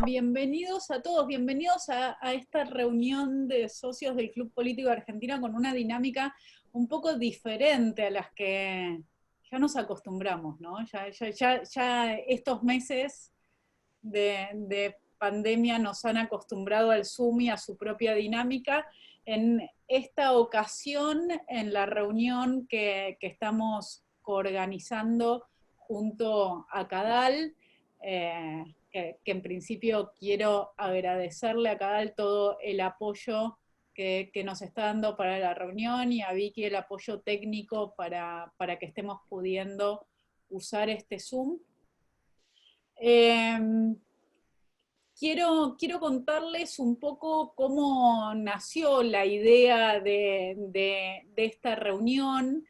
bienvenidos a todos, bienvenidos a esta reunión de socios del Club Político de Argentina con una dinámica un poco diferente a las que ya nos acostumbramos, ¿no? Ya estos meses de pandemia nos han acostumbrado al Zoom y a su propia dinámica. En esta ocasión, en la reunión que estamos coorganizando junto a Cadal, que en principio quiero agradecerle a Cadal todo el apoyo que nos está dando para la reunión, y a Vicky el apoyo técnico para que estemos pudiendo usar este Zoom. Quiero contarles un poco cómo nació la idea de esta reunión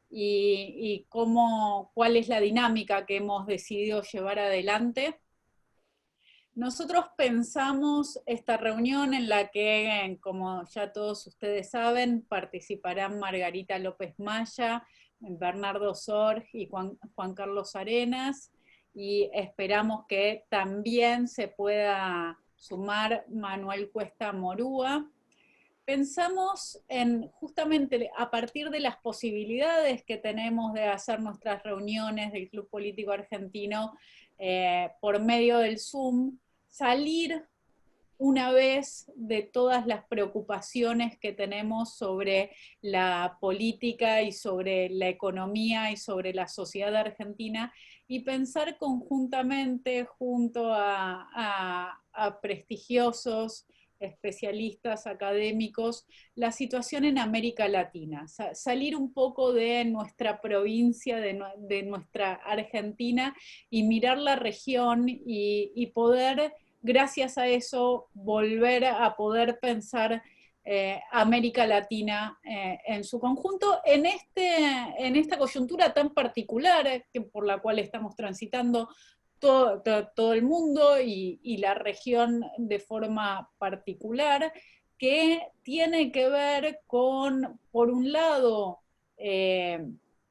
y cuál es la dinámica que hemos decidido llevar adelante. Nosotros pensamos esta reunión en la que, como ya todos ustedes saben, participarán Margarita López Maya, Bernardo Sorg y Juan Carlos Arenas, y esperamos que también se pueda sumar Manuel Cuesta Morúa. Pensamos en, justamente a partir de las posibilidades que tenemos de hacer nuestras reuniones del Club Político Argentino por medio del Zoom, salir una vez de todas las preocupaciones que tenemos sobre la política y sobre la economía y sobre la sociedad argentina, y pensar conjuntamente junto a prestigiosos especialistas académicos la situación en América Latina, salir un poco de nuestra provincia, de nuestra Argentina, y mirar la región y poder, gracias a eso, volver a poder pensar América Latina en su conjunto, en esta coyuntura tan particular por la cual estamos transitando todo el mundo y la región de forma particular, que tiene que ver con, por un lado,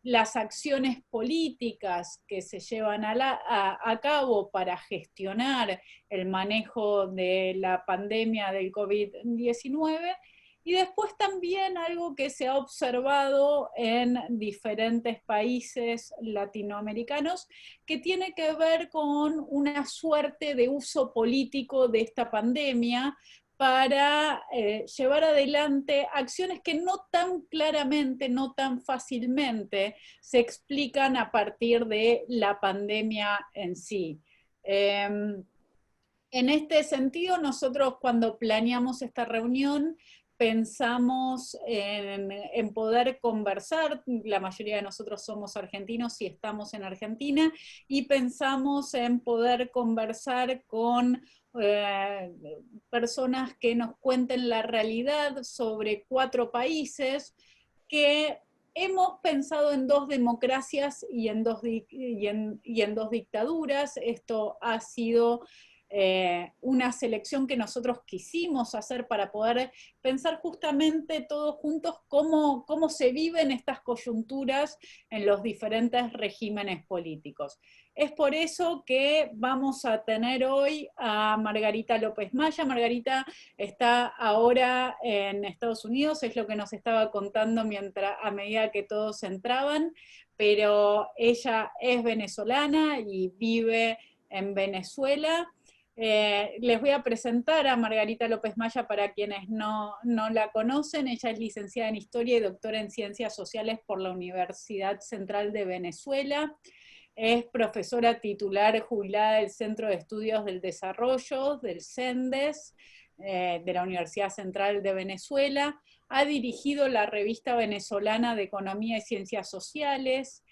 las acciones políticas que se llevan a cabo para gestionar el manejo de la pandemia del COVID-19, y después también algo que se ha observado en diferentes países latinoamericanos, que tiene que ver con una suerte de uso político de esta pandemia para llevar adelante acciones que no tan claramente, no tan fácilmente se explican a partir de la pandemia en sí. En este sentido, nosotros cuando planeamos esta reunión pensamos en poder conversar. La mayoría de nosotros somos argentinos y estamos en Argentina, y pensamos en poder conversar con personas que nos cuenten la realidad sobre 4 países que hemos pensado en 2 democracias y en 2 dictaduras. Esto ha sido una selección que nosotros quisimos hacer para poder pensar justamente todos juntos cómo se viven estas coyunturas en los diferentes regímenes políticos. Es por eso que vamos a tener hoy a Margarita López Maya. Margarita está ahora en Estados Unidos, es lo que nos estaba contando a medida que todos entraban, pero ella es venezolana y vive en Venezuela. Les voy a presentar a Margarita López Maya para quienes no la conocen. Ella es licenciada en Historia y doctora en Ciencias Sociales por la Universidad Central de Venezuela. Es profesora titular jubilada del Centro de Estudios del Desarrollo, del CENDES, de la Universidad Central de Venezuela. Ha dirigido la revista venezolana de Economía y Ciencias Sociales.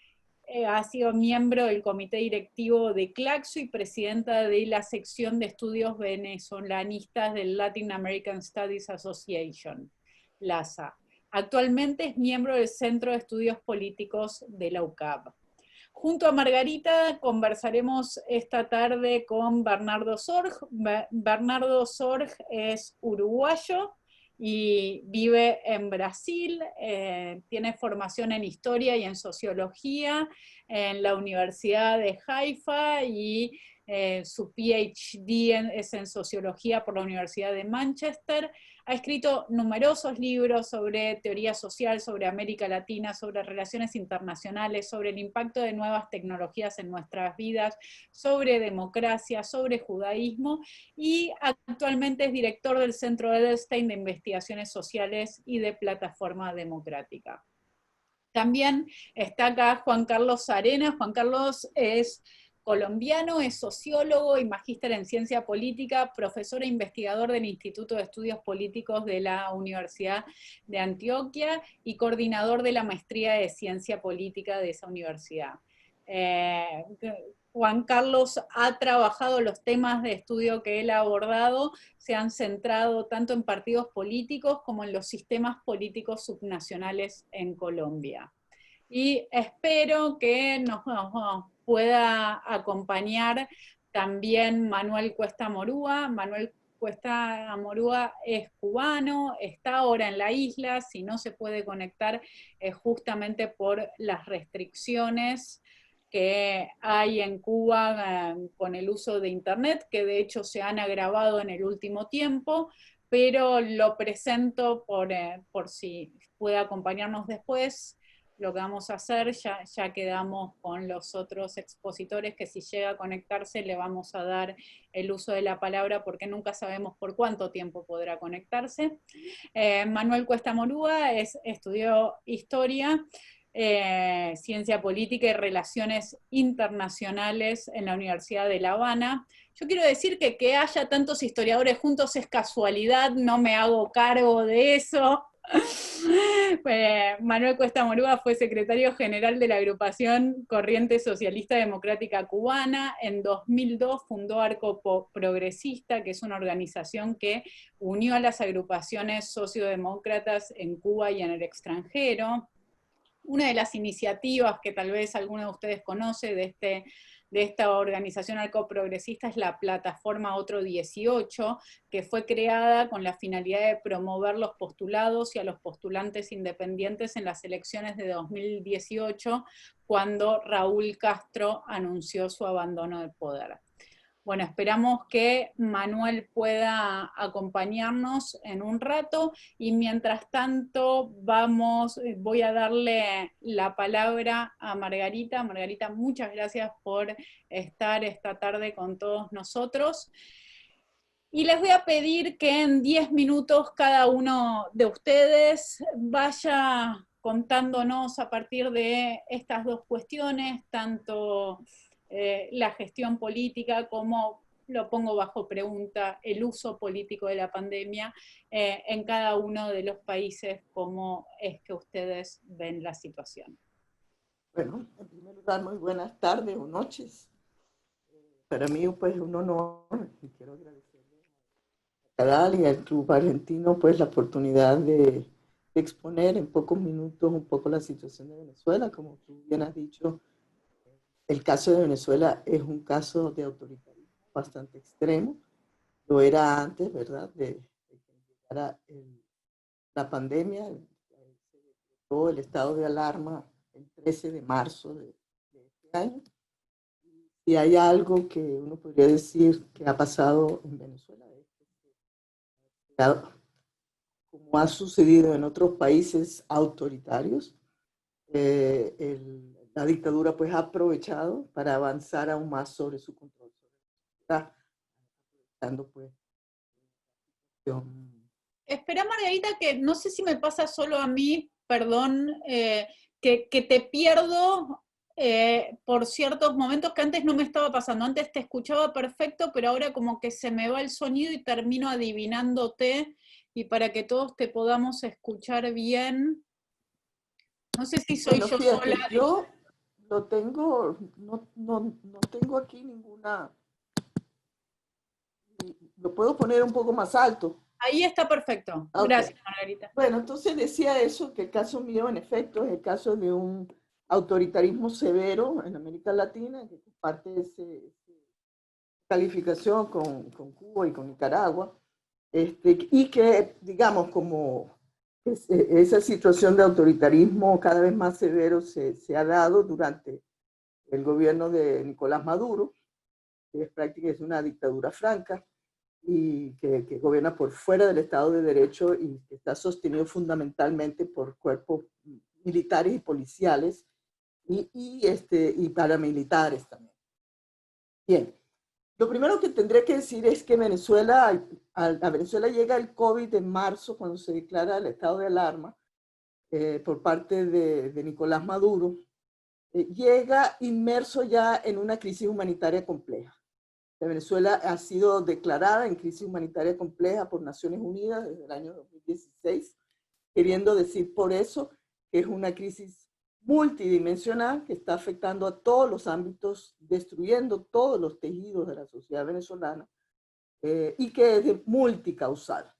Ha sido miembro del comité directivo de Claxo y presidenta de la sección de estudios venezolanistas del Latin American Studies Association, LASA. Actualmente es miembro del Centro de Estudios Políticos de la UCAP. Junto a Margarita conversaremos esta tarde con Bernardo Sorg. Bernardo Sorg es uruguayo y vive en Brasil, tiene formación en historia y en sociología en la Universidad de Haifa, y su PhD es en sociología por la Universidad de Manchester. Ha escrito numerosos libros sobre teoría social, sobre América Latina, sobre relaciones internacionales, sobre el impacto de nuevas tecnologías en nuestras vidas, sobre democracia, sobre judaísmo, y actualmente es director del Centro Edelstein de Investigaciones Sociales y de Plataforma Democrática. También está acá Juan Carlos Arenas. Juan Carlos es colombiano, es sociólogo y magíster en ciencia política, profesor e investigador del Instituto de Estudios Políticos de la Universidad de Antioquia y coordinador de la maestría de ciencia política de esa universidad. Juan Carlos ha trabajado los temas de estudio que él ha abordado, se han centrado tanto en partidos políticos como en los sistemas políticos subnacionales en Colombia. Y espero que nos pueda acompañar también Manuel Cuesta Morúa. Manuel Cuesta Morúa es cubano, está ahora en la isla, si no se puede conectar es justamente por las restricciones que hay en Cuba con el uso de Internet, que de hecho se han agravado en el último tiempo, pero lo presento por si puede acompañarnos después. Lo que vamos a hacer, ya quedamos con los otros expositores, que si llega a conectarse le vamos a dar el uso de la palabra, porque nunca sabemos por cuánto tiempo podrá conectarse. Manuel Cuesta Morúa estudió historia, ciencia política y relaciones internacionales en la Universidad de La Habana. Yo quiero decir que haya tantos historiadores juntos es casualidad, no me hago cargo de eso. Manuel Cuesta Morúa fue secretario general de la agrupación Corriente Socialista Democrática Cubana. En 2002 fundó Arco Progresista, que es una organización que unió a las agrupaciones sociodemócratas en Cuba y en el extranjero. Una de las iniciativas que tal vez alguno de ustedes conoce de esta organización arcoprogresista es la plataforma Otro 18, que fue creada con la finalidad de promover los postulados y a los postulantes independientes en las elecciones de 2018, cuando Raúl Castro anunció su abandono del poder. Bueno, esperamos que Manuel pueda acompañarnos en un rato, y mientras tanto voy a darle la palabra a Margarita. Margarita, muchas gracias por estar esta tarde con todos nosotros. Y les voy a pedir que en 10 minutos cada uno de ustedes vaya contándonos a partir de estas dos cuestiones, tanto la gestión política como, lo pongo bajo pregunta, el uso político de la pandemia en cada uno de los países, cómo es que ustedes ven la situación. Bueno, en primer lugar, muy buenas tardes o noches. Para mí, pues, un honor, y quiero agradecerle a Cadal y al Club Argentino, pues, la oportunidad de exponer en pocos minutos un poco la situación de Venezuela. Como tú bien has dicho, el caso de Venezuela es un caso de autoritarismo bastante extremo. Lo era antes, ¿verdad?, de que llegara la pandemia. Todo el estado de alarma el 13 de marzo de este año. Y hay algo que uno podría decir que ha pasado en Venezuela, como ha sucedido en otros países autoritarios, la dictadura pues ha aprovechado para avanzar aún más sobre su control. Está dando pues. Espera, Margarita, que no sé si me pasa solo a mí, perdón, que te pierdo por ciertos momentos que antes no me estaba pasando. Antes te escuchaba perfecto, pero ahora como que se me va el sonido y termino adivinándote, y para que todos te podamos escuchar bien. No sé si soy Bueno, yo fíjate, sola. yo lo tengo, no tengo aquí ninguna, lo puedo poner un poco más alto. Ahí está perfecto. Okay. Gracias, Margarita. Bueno, entonces decía eso, que el caso mío, en efecto, es el caso de un autoritarismo severo en América Latina, que comparte esa calificación con Cuba y con Nicaragua, y que, digamos, como esa situación de autoritarismo cada vez más severo se ha dado durante el gobierno de Nicolás Maduro, que es prácticamente es una dictadura franca y que gobierna por fuera del Estado de Derecho y que está sostenido fundamentalmente por cuerpos militares y policiales y paramilitares también. Bien, lo primero que tendré que decir es que Venezuela, a Venezuela llega el COVID en marzo, cuando se declara el estado de alarma por parte de Nicolás Maduro. Llega inmerso ya en una crisis humanitaria compleja. Venezuela ha sido declarada en crisis humanitaria compleja por Naciones Unidas desde el año 2016, queriendo decir por eso que es una crisis multidimensional que está afectando a todos los ámbitos, destruyendo todos los tejidos de la sociedad venezolana y que es de multicausal.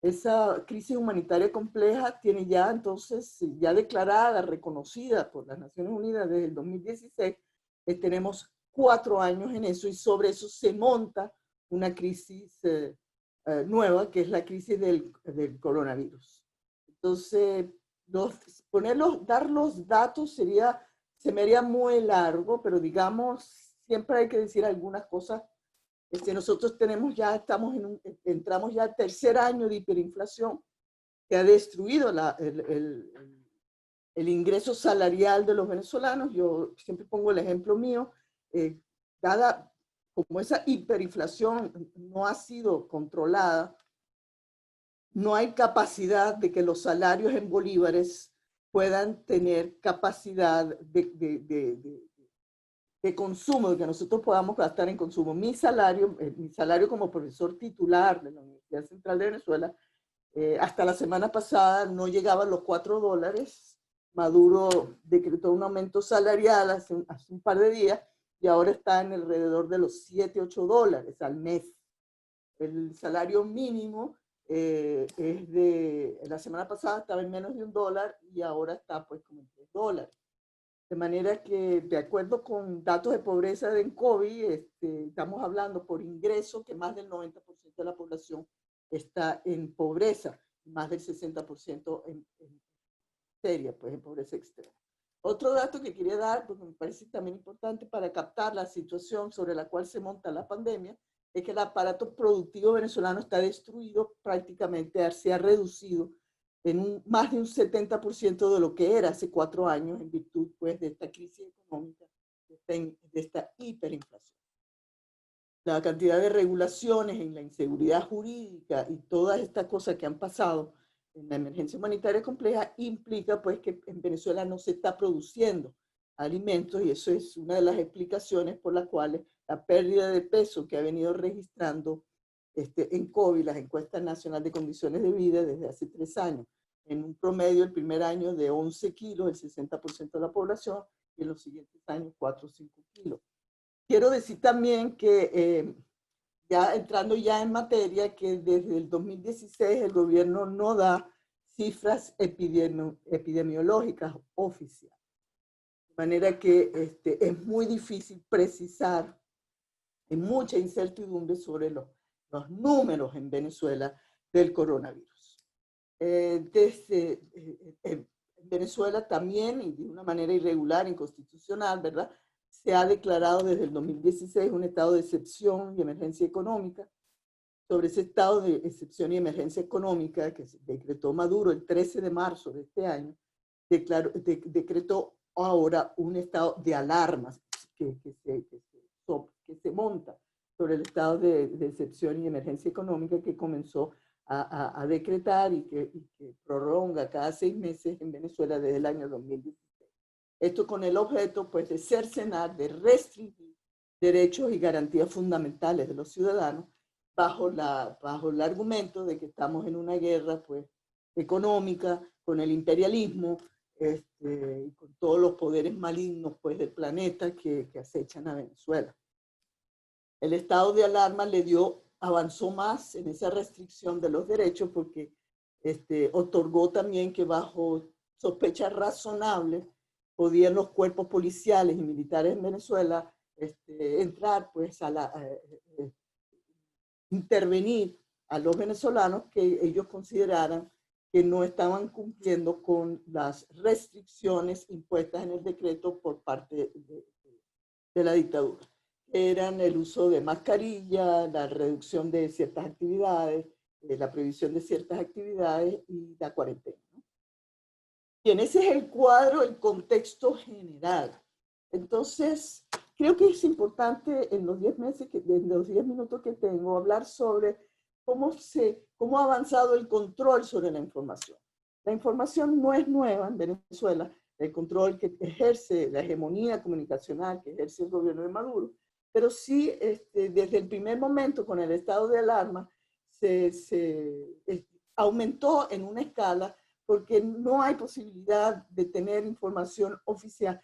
Esa crisis humanitaria compleja tiene ya entonces, ya declarada, reconocida por las Naciones Unidas desde el 2016, tenemos 4 años en eso y sobre eso se monta una crisis nueva, que es la crisis del coronavirus. Entonces, dar los datos se me haría muy largo, pero digamos, siempre hay que decir algunas cosas. Nosotros entramos ya al tercer año de hiperinflación que ha destruido el ingreso salarial de los venezolanos. Yo siempre pongo el ejemplo mío, dada como esa hiperinflación no ha sido controlada, no hay capacidad de que los salarios en bolívares puedan tener capacidad de consumo, de que nosotros podamos gastar en consumo. Mi salario como profesor titular de la Universidad Central de Venezuela, hasta la semana pasada no llegaba a los $4. Maduro decretó un aumento salarial hace un par de días y ahora está en alrededor de los $7-8 al mes. El salario mínimo la semana pasada estaba en menos de $1 y ahora está pues como en $3. De manera que, de acuerdo con datos de pobreza de COVID, estamos hablando por ingreso que más del 90% de la población está en pobreza, más del 60% en seria, pues en pobreza extrema. Otro dato que quería dar, porque me parece también importante para captar la situación sobre la cual se monta la pandemia, es que el aparato productivo venezolano está destruido, prácticamente se ha reducido en más de un 70% de lo que era hace 4 años en virtud pues, de esta crisis económica, de esta hiperinflación. La cantidad de regulaciones en la inseguridad jurídica y todas estas cosas que han pasado en la emergencia humanitaria compleja implica pues, que en Venezuela no se está produciendo alimentos y eso es una de las explicaciones por las cuales la pérdida de peso que ha venido registrando en COVID, las encuestas nacionales de condiciones de vida desde hace 3 años, en un promedio el primer año de 11 kilos, el 60% de la población, y en los siguientes años 4 o 5 kilos. Quiero decir también que, ya entrando ya en materia, que desde el 2016 el gobierno no da cifras epidemiológicas oficiales. De manera que es muy difícil precisar, hay mucha incertidumbre sobre los números en Venezuela del coronavirus. En Venezuela también, y de una manera irregular, inconstitucional, ¿verdad?, se ha declarado desde el 2016 un estado de excepción y emergencia económica. Sobre ese estado de excepción y emergencia económica que se decretó Maduro el 13 de marzo de este año, decretó ahora un estado de alarma que se monta sobre el estado de excepción y emergencia económica que comenzó a decretar y que prolonga cada 6 meses en Venezuela desde el año 2016. Esto con el objeto pues, de cercenar, de restringir derechos y garantías fundamentales de los ciudadanos bajo el argumento de que estamos en una guerra pues, económica con el imperialismo y con todos los poderes malignos pues, del planeta que acechan a Venezuela. El estado de alarma avanzó más en esa restricción de los derechos porque otorgó también que bajo sospechas razonables podían los cuerpos policiales y militares en Venezuela entrar pues intervenir a los venezolanos que ellos consideraran que no estaban cumpliendo con las restricciones impuestas en el decreto por parte de la dictadura. eran el uso de mascarilla, la reducción de ciertas actividades, la prohibición de ciertas actividades y la cuarentena, ¿no? Bien, ese es el cuadro, el contexto general. Entonces, creo que es importante en los 10 meses, en los 10 minutos que tengo, hablar sobre cómo ha avanzado el control sobre la información. La información no es nueva en Venezuela, el control que ejerce, la hegemonía comunicacional que ejerce el gobierno de Maduro, pero sí desde el primer momento con el estado de alarma aumentó en una escala porque no hay posibilidad de tener información oficial,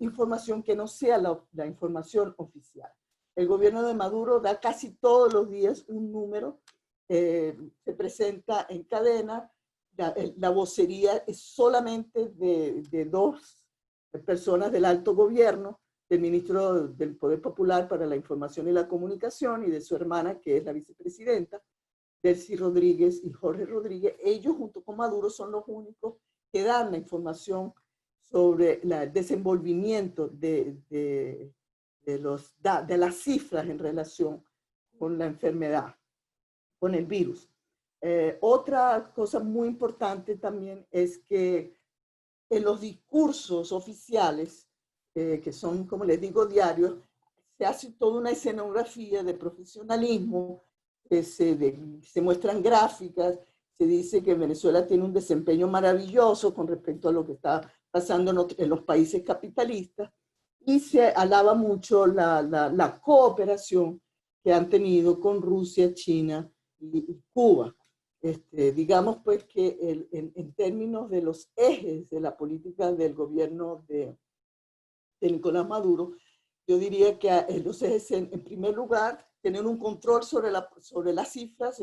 información que no sea la información oficial. El gobierno de Maduro da casi todos los días un número, se presenta en cadena, la vocería es solamente de dos personas del alto gobierno, del ministro del Poder Popular para la Información y la Comunicación y de su hermana, que es la vicepresidenta, Delcy Rodríguez y Jorge Rodríguez. Ellos junto con Maduro son los únicos que dan la información sobre el desenvolvimiento de las cifras en relación con la enfermedad, con el virus. Otra cosa muy importante también es que en los discursos oficiales, que son, como les digo, diarios, se hace toda una escenografía de profesionalismo, se muestran gráficas, se dice que Venezuela tiene un desempeño maravilloso con respecto a lo que está pasando en los países capitalistas, y se alaba mucho la cooperación que han tenido con Rusia, China y Cuba. Digamos pues que en términos de los ejes de la política del gobierno de Nicolás Maduro, yo diría que los ejes en primer lugar, tener un control sobre las cifras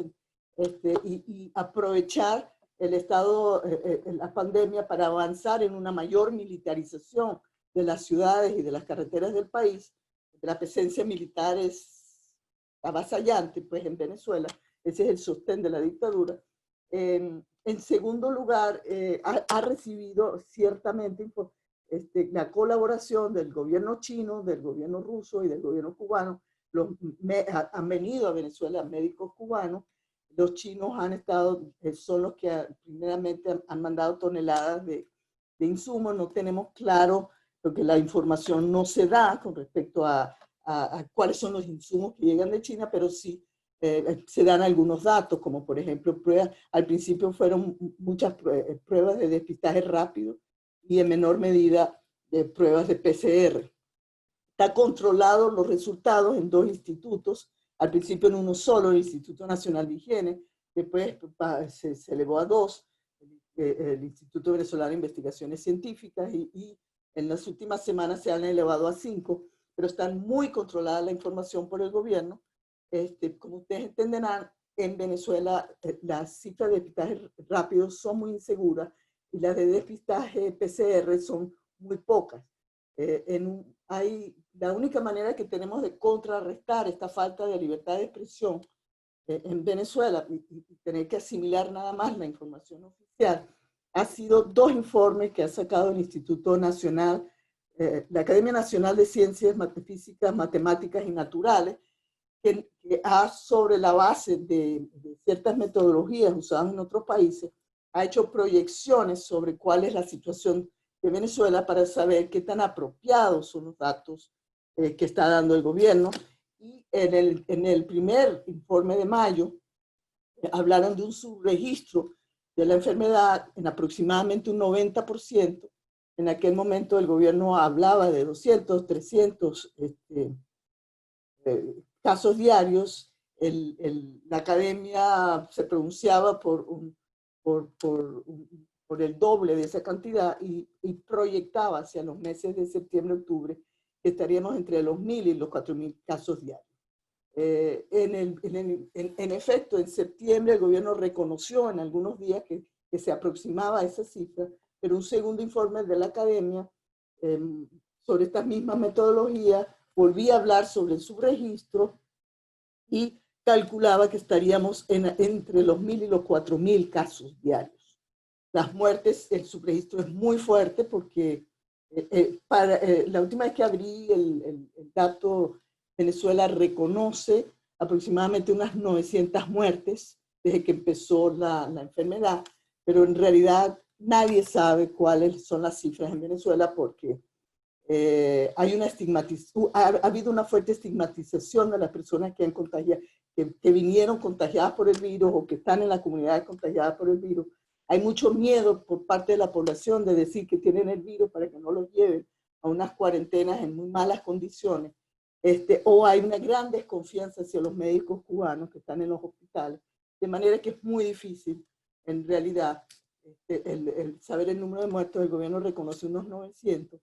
y aprovechar el estado, la pandemia para avanzar en una mayor militarización de las ciudades y de las carreteras del país. La presencia militar es avasallante pues en Venezuela. Ese es el sostén de la dictadura. En segundo lugar, ha recibido ciertamente la colaboración del gobierno chino, del gobierno ruso y del gobierno cubano. Han venido a Venezuela médicos cubanos. Los chinos han estado, son los que primeramente han mandado toneladas de insumos. No tenemos claro, porque la información no se da con respecto a cuáles son los insumos que llegan de China, pero sí se dan algunos datos, como por ejemplo pruebas. Al principio fueron muchas pruebas de despistaje rápido y en menor medida de pruebas de PCR. Está controlado los resultados en dos institutos, al principio en uno solo, el Instituto Nacional de Higiene, después se elevó a dos, el Instituto Venezolano de Investigaciones Científicas, y en las últimas semanas se han elevado a 5, pero están muy controlada la información por el gobierno. Como ustedes entenderán, en Venezuela las cifras de despistaje rápido son muy inseguras y las de despistaje PCR son muy pocas. La única manera que tenemos de contrarrestar esta falta de libertad de expresión en Venezuela y tener que asimilar nada más la información oficial ha sido dos informes que ha sacado el Instituto Nacional, la Academia Nacional de Ciencias Físicas, Matemáticas y Naturales, que sobre la base de ciertas metodologías usadas en otros países, ha hecho proyecciones sobre cuál es la situación de Venezuela para saber qué tan apropiados son los datos que está dando el gobierno. Y en el primer informe de mayo hablaron de un subregistro de la enfermedad en aproximadamente un 90%. En aquel momento el gobierno hablaba de 200, 300 casos diarios. La academia se pronunciaba por el doble de esa cantidad y proyectaba hacia los meses de septiembre, octubre, que estaríamos entre los 1.000 y los 4.000 casos diarios. En efecto, en septiembre el gobierno reconoció en algunos días que se aproximaba a esa cifra, pero un segundo informe de la academia sobre estas mismas metodologías volvía a hablar sobre el subregistro y calculaba que estaríamos entre los 1.000 y los 4.000 casos diarios. Las muertes, el subregistro es muy fuerte porque la última vez que abrí el dato Venezuela reconoce aproximadamente unas 900 muertes desde que empezó la enfermedad, pero en realidad nadie sabe cuáles son las cifras en Venezuela porque hay una ha habido una fuerte estigmatización de las personas que han contagiado, que vinieron contagiadas por el virus o que están en la comunidad contagiada por el virus. Hay mucho miedo por parte de la población de decir que tienen el virus para que no los lleven a unas cuarentenas en muy malas condiciones. O hay una gran desconfianza hacia los médicos cubanos que están en los hospitales, de manera que es muy difícil, en realidad, el saber el número de muertos. El gobierno reconoce unos 900,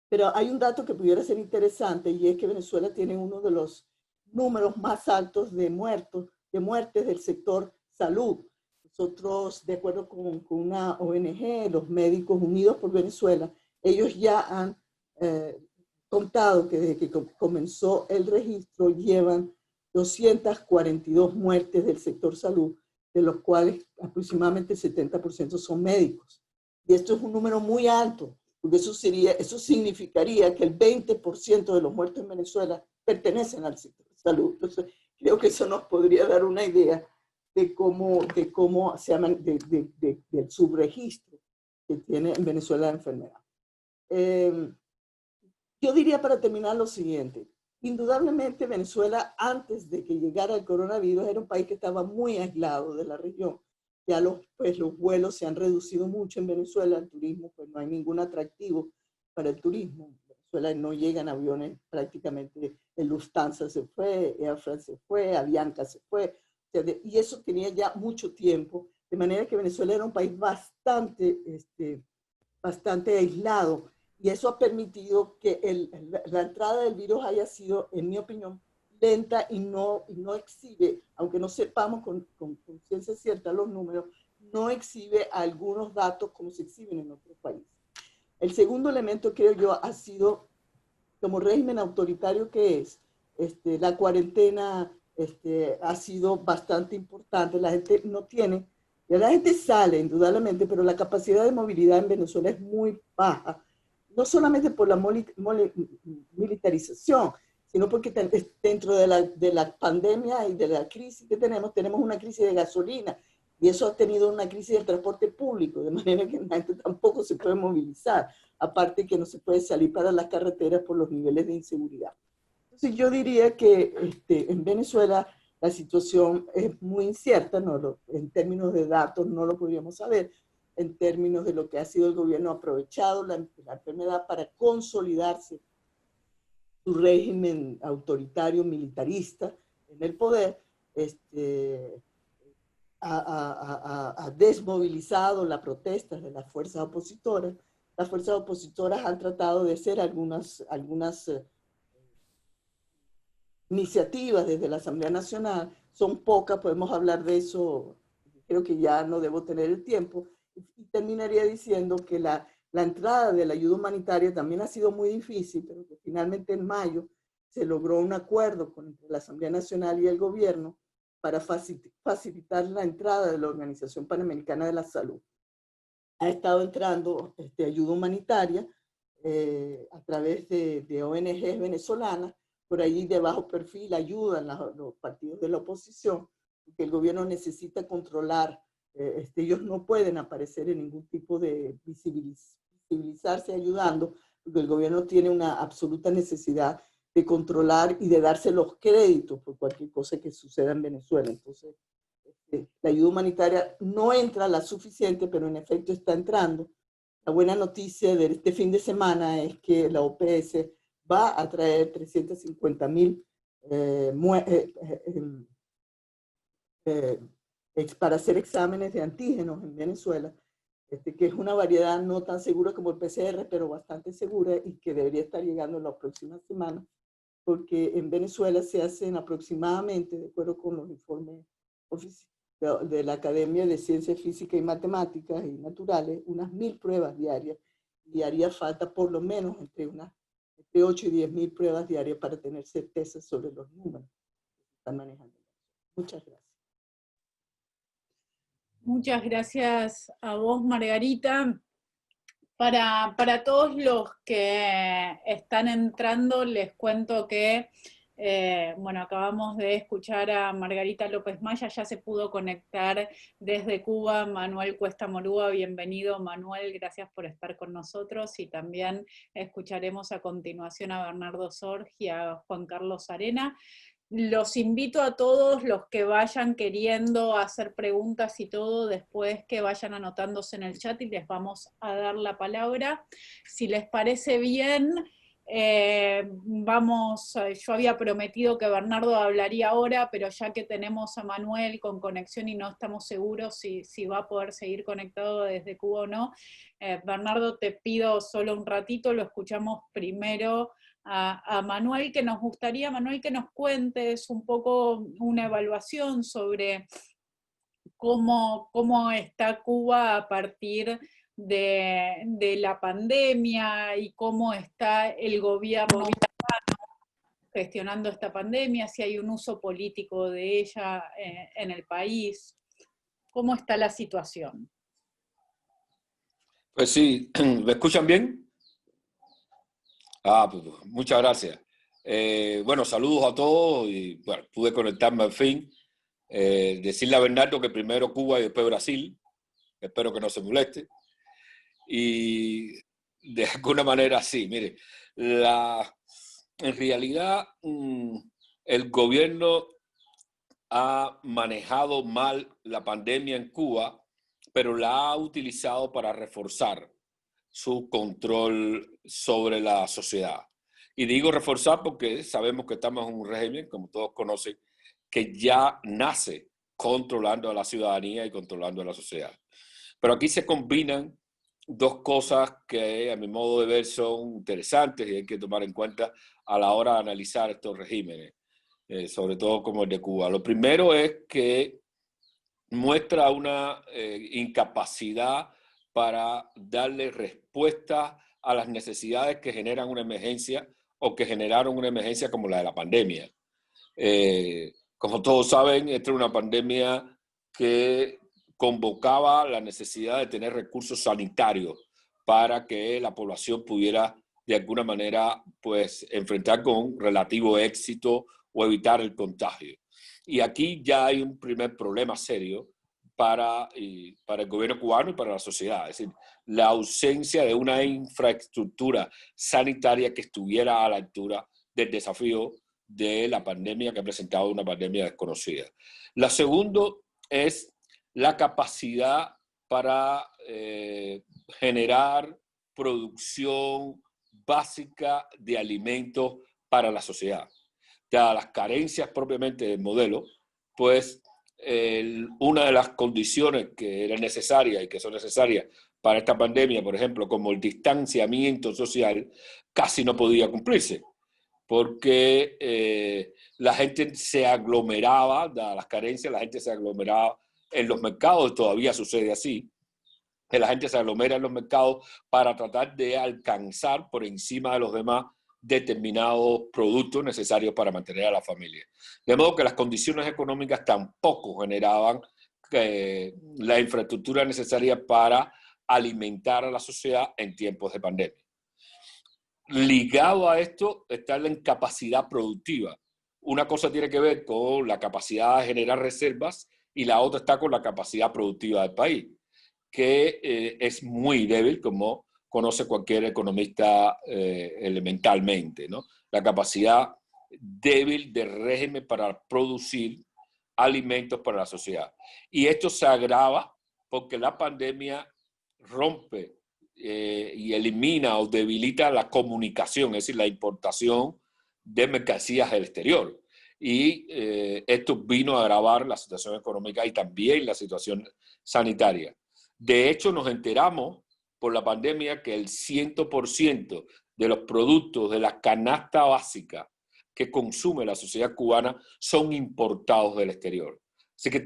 pero hay un dato que pudiera ser interesante, y es que Venezuela tiene uno de los números más altos de muertes del sector salud. Nosotros, de acuerdo con una ONG, los Médicos Unidos por Venezuela, ellos ya han contado que desde que comenzó el registro llevan 242 muertes del sector salud, de los cuales aproximadamente el 70% son médicos. Y esto es un número muy alto, porque eso significaría que el 20% de los muertos en Venezuela pertenecen al sector de salud. Entonces, creo que eso nos podría dar una idea de cómo se llama, del subregistro que tiene en Venezuela la enfermedad. Yo diría para terminar lo siguiente. Indudablemente Venezuela, antes de que llegara el coronavirus, era un país que estaba muy aislado de la región. Ya los vuelos se han reducido mucho en Venezuela, el turismo, pues no hay ningún atractivo para el turismo. En Venezuela no llegan aviones prácticamente, el Lufthansa se fue, Air France se fue, Avianca se fue, y eso tenía ya mucho tiempo, de manera que Venezuela era un país bastante aislado, y eso ha permitido que la entrada del virus haya sido, en mi opinión, lenta y no exhibe, aunque no sepamos con ciencia cierta los números, no exhibe algunos datos como se exhiben en otros países. El segundo elemento, creo yo, ha sido, como régimen autoritario que es, la cuarentena ha sido bastante importante. La gente no tiene, ya la gente sale indudablemente, pero la capacidad de movilidad en Venezuela es muy baja, no solamente por la militarización, sino porque dentro de la pandemia y de la crisis que tenemos una crisis de gasolina, y eso ha tenido una crisis del transporte público, de manera que la gente tampoco se puede movilizar, aparte que no se puede salir para las carreteras por los niveles de inseguridad. Entonces yo diría que en Venezuela la situación es muy incierta, en términos de datos no lo podríamos saber, en términos de lo que ha sido el gobierno, ha aprovechado la enfermedad para consolidarse su régimen autoritario, militarista en el poder, ha desmovilizado las protestas de las fuerzas opositoras. Las fuerzas opositoras han tratado de hacer algunas iniciativas desde la Asamblea Nacional, son pocas, podemos hablar de eso, creo que ya no debo tener el tiempo, y terminaría diciendo que la entrada de la ayuda humanitaria también ha sido muy difícil, pero que finalmente en mayo se logró un acuerdo entre la Asamblea Nacional y el gobierno para facilitar la entrada de la Organización Panamericana de la Salud. Ha estado entrando ayuda humanitaria a través de ONGs venezolanas, por ahí de bajo perfil ayudan los partidos de la oposición, porque el gobierno necesita controlar, ellos no pueden aparecer en ningún tipo de visibilizarse ayudando, porque el gobierno tiene una absoluta necesidad de controlar y de darse los créditos por cualquier cosa que suceda en Venezuela. Entonces, la ayuda humanitaria no entra la suficiente, pero en efecto está entrando. La buena noticia de este fin de semana es que la OPS va a traer 350,000 para hacer exámenes de antígenos en Venezuela, que es una variedad no tan segura como el PCR, pero bastante segura y que debería estar llegando en las próximas semanas, porque en Venezuela se hacen aproximadamente, de acuerdo con los informes oficiales de la Academia de Ciencias Físicas y Matemáticas y Naturales, unas 1.000 pruebas diarias, y haría falta por lo menos entre 8 y 10,000 pruebas diarias para tener certeza sobre los números que están manejando. Muchas gracias. Muchas gracias a vos, Margarita. Para todos los que están entrando, les cuento que, bueno, acabamos de escuchar a Margarita López Maya, ya se pudo conectar desde Cuba Manuel Cuesta Morúa. Bienvenido, Manuel, gracias por estar con nosotros, y también escucharemos a continuación a Bernardo Sorg y a Juan Carlos Arena. Los invito a todos los que vayan queriendo hacer preguntas y todo, después que vayan anotándose en el chat y les vamos a dar la palabra. Si les parece bien, yo había prometido que Bernardo hablaría ahora, pero ya que tenemos a Manuel con conexión y no estamos seguros si va a poder seguir conectado desde Cuba o no, Bernardo, te pido solo un ratito, lo escuchamos primero a Manuel, que nos gustaría, Manuel, que nos cuentes un poco una evaluación sobre cómo está Cuba a partir de la pandemia y cómo está el gobierno gestionando esta pandemia, si hay un uso político de ella en el país. ¿Cómo está la situación? Pues sí, ¿me escuchan bien? Pues, muchas gracias. Bueno, saludos a todos y bueno, pude conectarme al fin. Decirle a Bernardo que primero Cuba y después Brasil. Espero que no se moleste. Y de alguna manera sí, mire, en realidad el gobierno ha manejado mal la pandemia en Cuba, pero la ha utilizado para reforzar su control sobre la sociedad. Y digo reforzar porque sabemos que estamos en un régimen, como todos conocen, que ya nace controlando a la ciudadanía y controlando a la sociedad. Pero aquí se combinan dos cosas que a mi modo de ver son interesantes y hay que tomar en cuenta a la hora de analizar estos regímenes, sobre todo como el de Cuba. Lo primero es que muestra una incapacidad para darle respuesta a las necesidades que generan una emergencia o que generaron una emergencia como la de la pandemia. Como todos saben, esta es una pandemia que convocaba la necesidad de tener recursos sanitarios para que la población pudiera de alguna manera pues enfrentar con relativo éxito o evitar el contagio. Y aquí ya hay un primer problema serio para el gobierno cubano y para la sociedad, es decir, la ausencia de una infraestructura sanitaria que estuviera a la altura del desafío de la pandemia que ha presentado una pandemia desconocida. La segunda es la capacidad para generar producción básica de alimentos para la sociedad. Dadas las carencias propiamente del modelo, pues una de las condiciones que eran necesarias y que son necesarias para esta pandemia, por ejemplo, como el distanciamiento social, casi no podía cumplirse, porque la gente se aglomeraba, dadas las carencias, la gente se aglomeraba en los mercados, todavía sucede así, que la gente se aglomera en los mercados para tratar de alcanzar por encima de los demás determinados productos necesarios para mantener a la familia. De modo que las condiciones económicas tampoco generaban la infraestructura necesaria para alimentar a la sociedad en tiempos de pandemia. Ligado a esto está la incapacidad productiva. Una cosa tiene que ver con la capacidad de generar reservas y la otra está con la capacidad productiva del país, que es muy débil, como conoce cualquier economista elementalmente, ¿no? La capacidad débil del régimen para producir alimentos para la sociedad. Y esto se agrava porque la pandemia rompe y elimina o debilita la comunicación, es decir, la importación de mercancías del exterior. Y esto vino a agravar la situación económica y también la situación sanitaria. De hecho, nos enteramos por la pandemia que el 100% de los productos de la canasta básica que consume la sociedad cubana son importados del exterior. Así que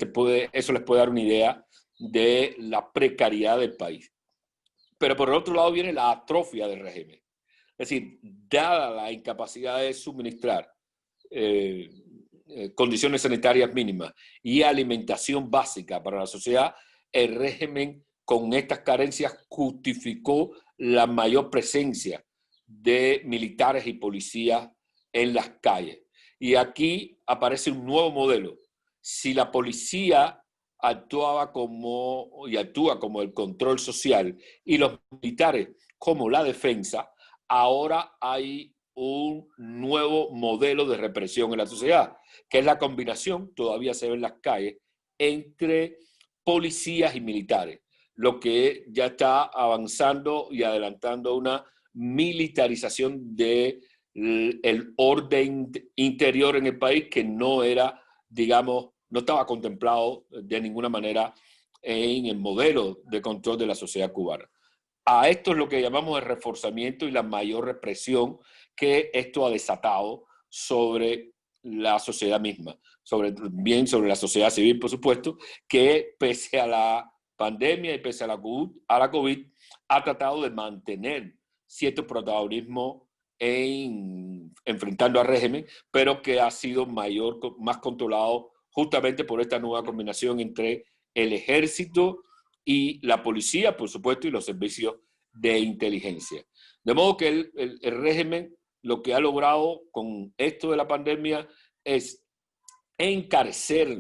eso les puede dar una idea de la precariedad del país. Pero por el otro lado viene la atrofia del régimen. Es decir, dada la incapacidad de suministrar condiciones sanitarias mínimas y alimentación básica para la sociedad, el régimen con estas carencias justificó la mayor presencia de militares y policías en las calles. Y aquí aparece un nuevo modelo. Si la policía actúa como el control social y los militares como la defensa, ahora hay un nuevo modelo de represión en la sociedad, que es la combinación, todavía se ve en las calles, entre policías y militares, lo que ya está avanzando y adelantando una militarización del orden interior en el país que no era, digamos, no estaba contemplado de ninguna manera en el modelo de control de la sociedad cubana. A esto es lo que llamamos el reforzamiento y la mayor represión que esto ha desatado sobre la sociedad misma, sobre la sociedad civil, por supuesto, que pese a la pandemia y pese a la COVID, ha tratado de mantener cierto protagonismo enfrentando al régimen, pero que ha sido más controlado justamente por esta nueva combinación entre el ejército y la policía, por supuesto, y los servicios de inteligencia. De modo que el régimen lo que ha logrado con esto de la pandemia es encarecer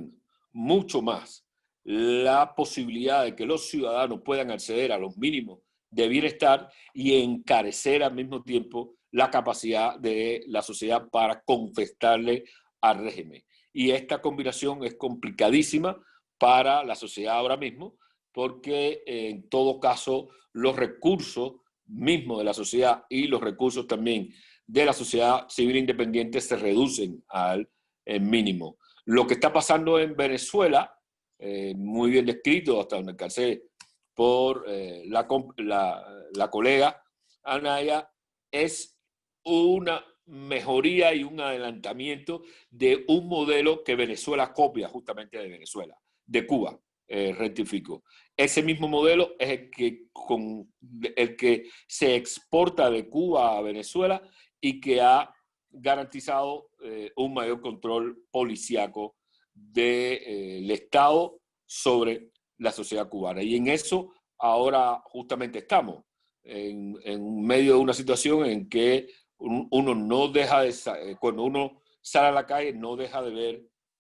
mucho más la posibilidad de que los ciudadanos puedan acceder a los mínimos de bienestar y encarecer al mismo tiempo la capacidad de la sociedad para contestarle al régimen. Y esta combinación es complicadísima para la sociedad ahora mismo, porque en todo caso los recursos mismos de la sociedad y los recursos también de la sociedad civil independiente se reducen al mínimo. Lo que está pasando en Venezuela, muy bien descrito hasta donde alcancé por la colega Anaya, es una mejoría y un adelantamiento de un modelo que Venezuela copia justamente de Venezuela, de Cuba, rectifico. Ese mismo modelo es el que se exporta de Cuba a Venezuela y que ha garantizado un mayor control policíaco del Estado sobre la sociedad cubana. Y en eso ahora justamente estamos, en medio de una situación en que uno no deja de, cuando uno sale a la calle, no deja de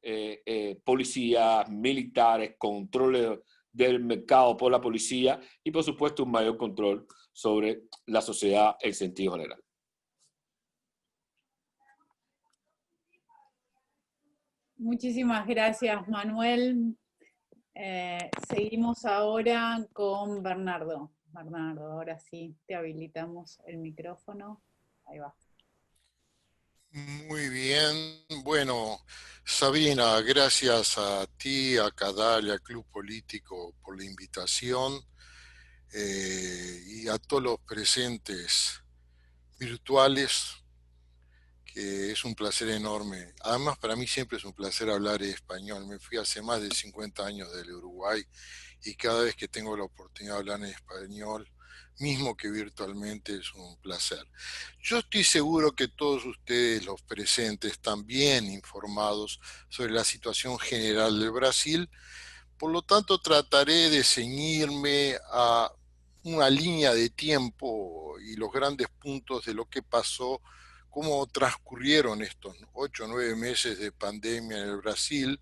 ver policías, militares, controles del mercado por la policía y por supuesto un mayor control sobre la sociedad en sentido general. Muchísimas gracias, Manuel. Seguimos ahora con Bernardo. Bernardo, ahora sí, te habilitamos el micrófono. Ahí va. Muy bien. Bueno, Sabina, gracias a ti, a Cadal y al Club Político por la invitación y a todos los presentes virtuales, que es un placer enorme. Además, para mí siempre es un placer hablar español. Me fui hace más de 50 años del Uruguay y cada vez que tengo la oportunidad de hablar en español, mismo que virtualmente, es un placer. Yo estoy seguro que todos ustedes, los presentes, están bien informados sobre la situación general del Brasil, por lo tanto trataré de ceñirme a una línea de tiempo y los grandes puntos de lo que pasó, cómo transcurrieron estos 8 o 9 meses de pandemia en el Brasil,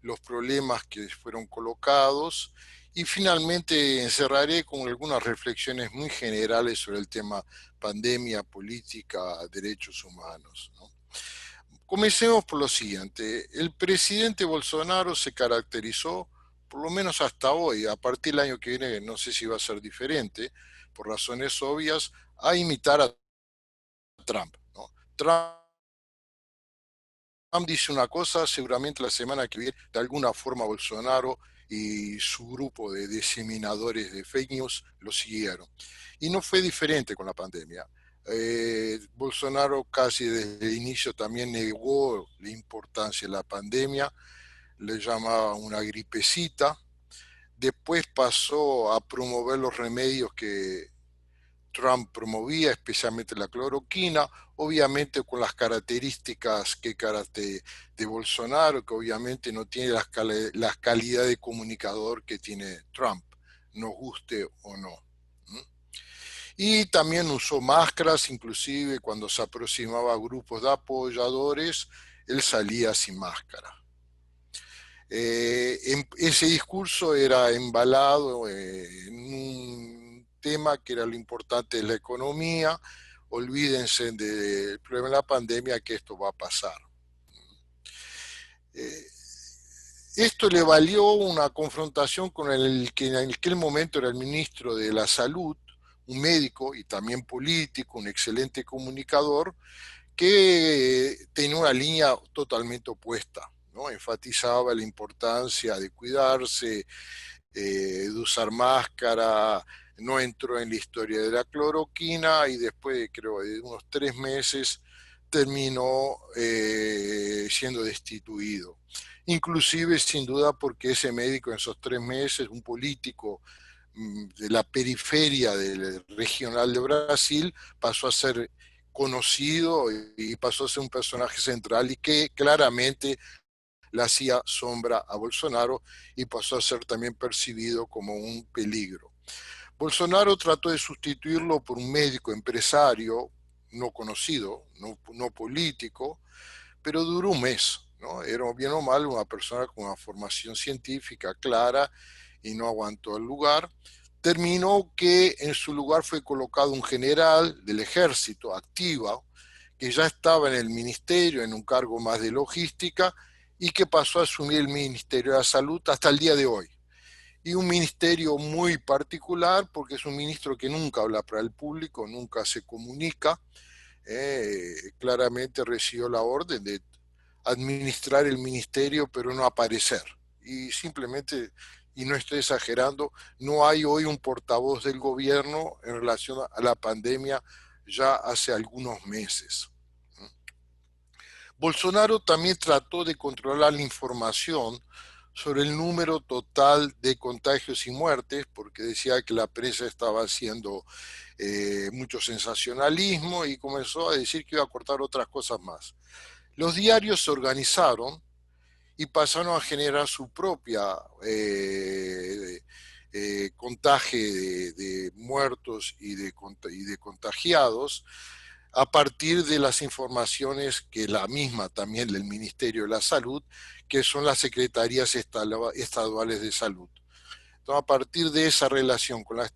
los problemas que fueron colocados y finalmente encerraré con algunas reflexiones muy generales sobre el tema pandemia, política, derechos humanos, ¿no? Comencemos por lo siguiente. El presidente Bolsonaro se caracterizó, por lo menos hasta hoy, a partir del año que viene, no sé si va a ser diferente, por razones obvias, a imitar a Trump, ¿no? Trump dice una cosa, seguramente la semana que viene, de alguna forma Bolsonaro y su grupo de diseminadores de fake news lo siguieron. Y no fue diferente con la pandemia. Bolsonaro casi desde el inicio también negó la importancia de la pandemia, le llamaba una gripecita, después pasó a promover los remedios que Trump promovía, especialmente la cloroquina, obviamente con las características de Bolsonaro, que obviamente no tiene las calidades de comunicador que tiene Trump, nos guste o no. Y también usó máscaras, inclusive cuando se aproximaba a grupos de apoyadores, él salía sin máscara. Ese discurso era embalado en un tema que era lo importante de la economía. Olvídense del problema de la pandemia, que esto va a pasar. Esto le valió una confrontación con el que en aquel momento era el ministro de la Salud, un médico y también político, un excelente comunicador, que tenía una línea totalmente opuesta, ¿no? Enfatizaba la importancia de cuidarse, de usar máscara, no entró en la historia de la cloroquina y después, creo, de unos 3 meses terminó siendo destituido. Inclusive, sin duda, porque ese médico en esos 3 meses, un político de la periferia del regional de Brasil, pasó a ser conocido y pasó a ser un personaje central y que claramente le hacía sombra a Bolsonaro y pasó a ser también percibido como un peligro. Bolsonaro trató de sustituirlo por un médico empresario no conocido, no político, pero duró un mes, ¿no? Era bien o mal una persona con una formación científica clara y no aguantó el lugar. Terminó que en su lugar fue colocado un general del ejército activo, que ya estaba en el ministerio, en un cargo más de logística, y que pasó a asumir el Ministerio de la Salud hasta el día de hoy. Y un ministerio muy particular, porque es un ministro que nunca habla para el público, nunca se comunica, claramente recibió la orden de administrar el ministerio, pero no aparecer. Y simplemente, y no estoy exagerando, no hay hoy un portavoz del gobierno en relación a la pandemia ya hace algunos meses. Bolsonaro también trató de controlar la información sobre el número total de contagios y muertes, porque decía que la prensa estaba haciendo mucho sensacionalismo y comenzó a decir que iba a cortar otras cosas más. Los diarios se organizaron y pasaron a generar su propia contaje de muertos y de contagiados a partir de las informaciones que la misma también del Ministerio de la Salud, que son las secretarías estaduales de salud. Entonces, a partir de esa relación con las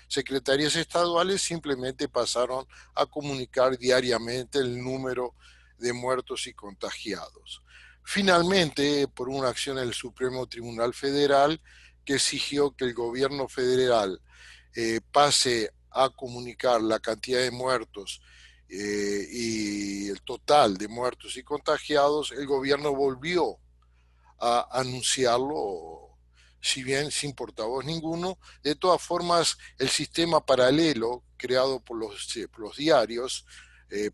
secretarías estaduales, simplemente pasaron a comunicar diariamente el número de muertos y contagiados. Finalmente, por una acción en el Supremo Tribunal Federal, que exigió que el gobierno federal pase a comunicar la cantidad de muertos y el total de muertos y contagiados, el gobierno volvió a anunciarlo, si bien sin portavoz ninguno. De todas formas, el sistema paralelo creado por los diarios,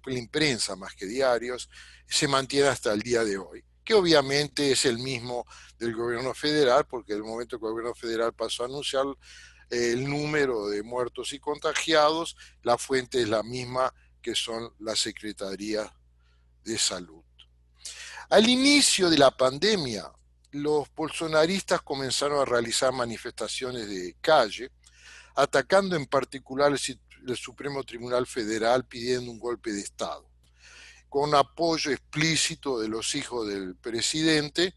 por la imprensa más que diarios, se mantiene hasta el día de hoy, que obviamente es el mismo del gobierno federal, porque en el momento que el gobierno federal pasó a anunciar el número de muertos y contagiados, la fuente es la misma, que son las secretarías de salud. Al inicio de la pandemia, los bolsonaristas comenzaron a realizar manifestaciones de calle, atacando en particular el Supremo Tribunal Federal, pidiendo un golpe de Estado, con apoyo explícito de los hijos del presidente,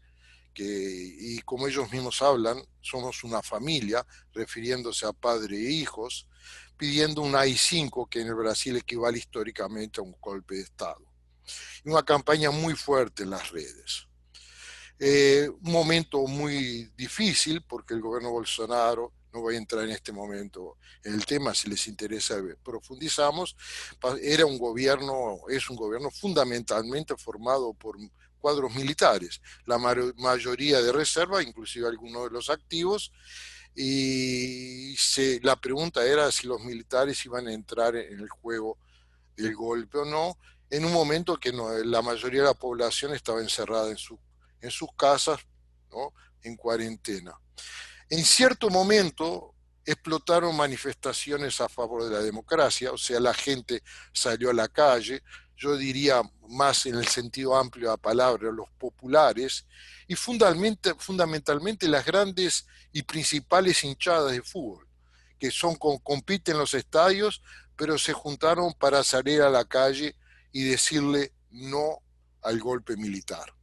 y como ellos mismos hablan, somos una familia, refiriéndose a padre e hijos, pidiendo un AI-5, que en el Brasil equivale históricamente a un golpe de Estado. Y una campaña muy fuerte en las redes. Un momento muy difícil, porque el gobierno Bolsonaro, no voy a entrar en este momento en el tema, si les interesa profundizamos, es un gobierno fundamentalmente formado por cuadros militares, la mayoría de reserva, inclusive algunos de los activos, y la pregunta era si los militares iban a entrar en el juego del golpe o no, en un momento que la mayoría de la población estaba encerrada en sus casas, ¿no?, en cuarentena. En cierto momento explotaron manifestaciones a favor de la democracia, o sea, la gente salió a la calle, yo diría más en el sentido amplio de la palabra, los populares, y fundamentalmente las grandes y principales hinchadas de fútbol, que compiten en los estadios, pero se juntaron para salir a la calle y decirle no al golpe militar.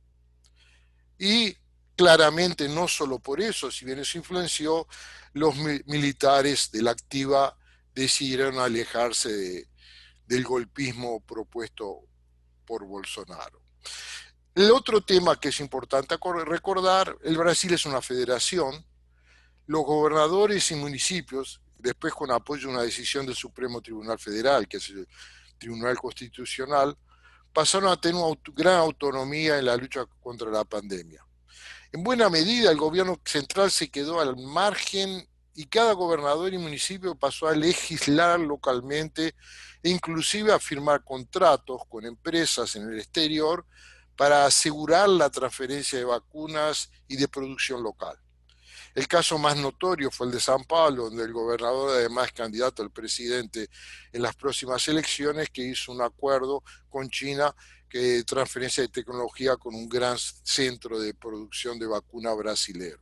Y claramente no solo por eso, si bien eso influenció, los militares de la activa decidieron alejarse del golpismo propuesto por Bolsonaro. El otro tema que es importante recordar, el Brasil es una federación, los gobernadores y municipios, después con apoyo de una decisión del Supremo Tribunal Federal, que es el Tribunal Constitucional, pasaron a tener una gran autonomía en la lucha contra la pandemia. En buena medida, el gobierno central se quedó al margen y cada gobernador y municipio pasó a legislar localmente e inclusive a firmar contratos con empresas en el exterior para asegurar la transferencia de vacunas y de producción local. El caso más notorio fue el de San Pablo, donde el gobernador, además candidato al presidente en las próximas elecciones, que hizo un acuerdo con China de transferencia de tecnología con un gran centro de producción de vacuna brasilero.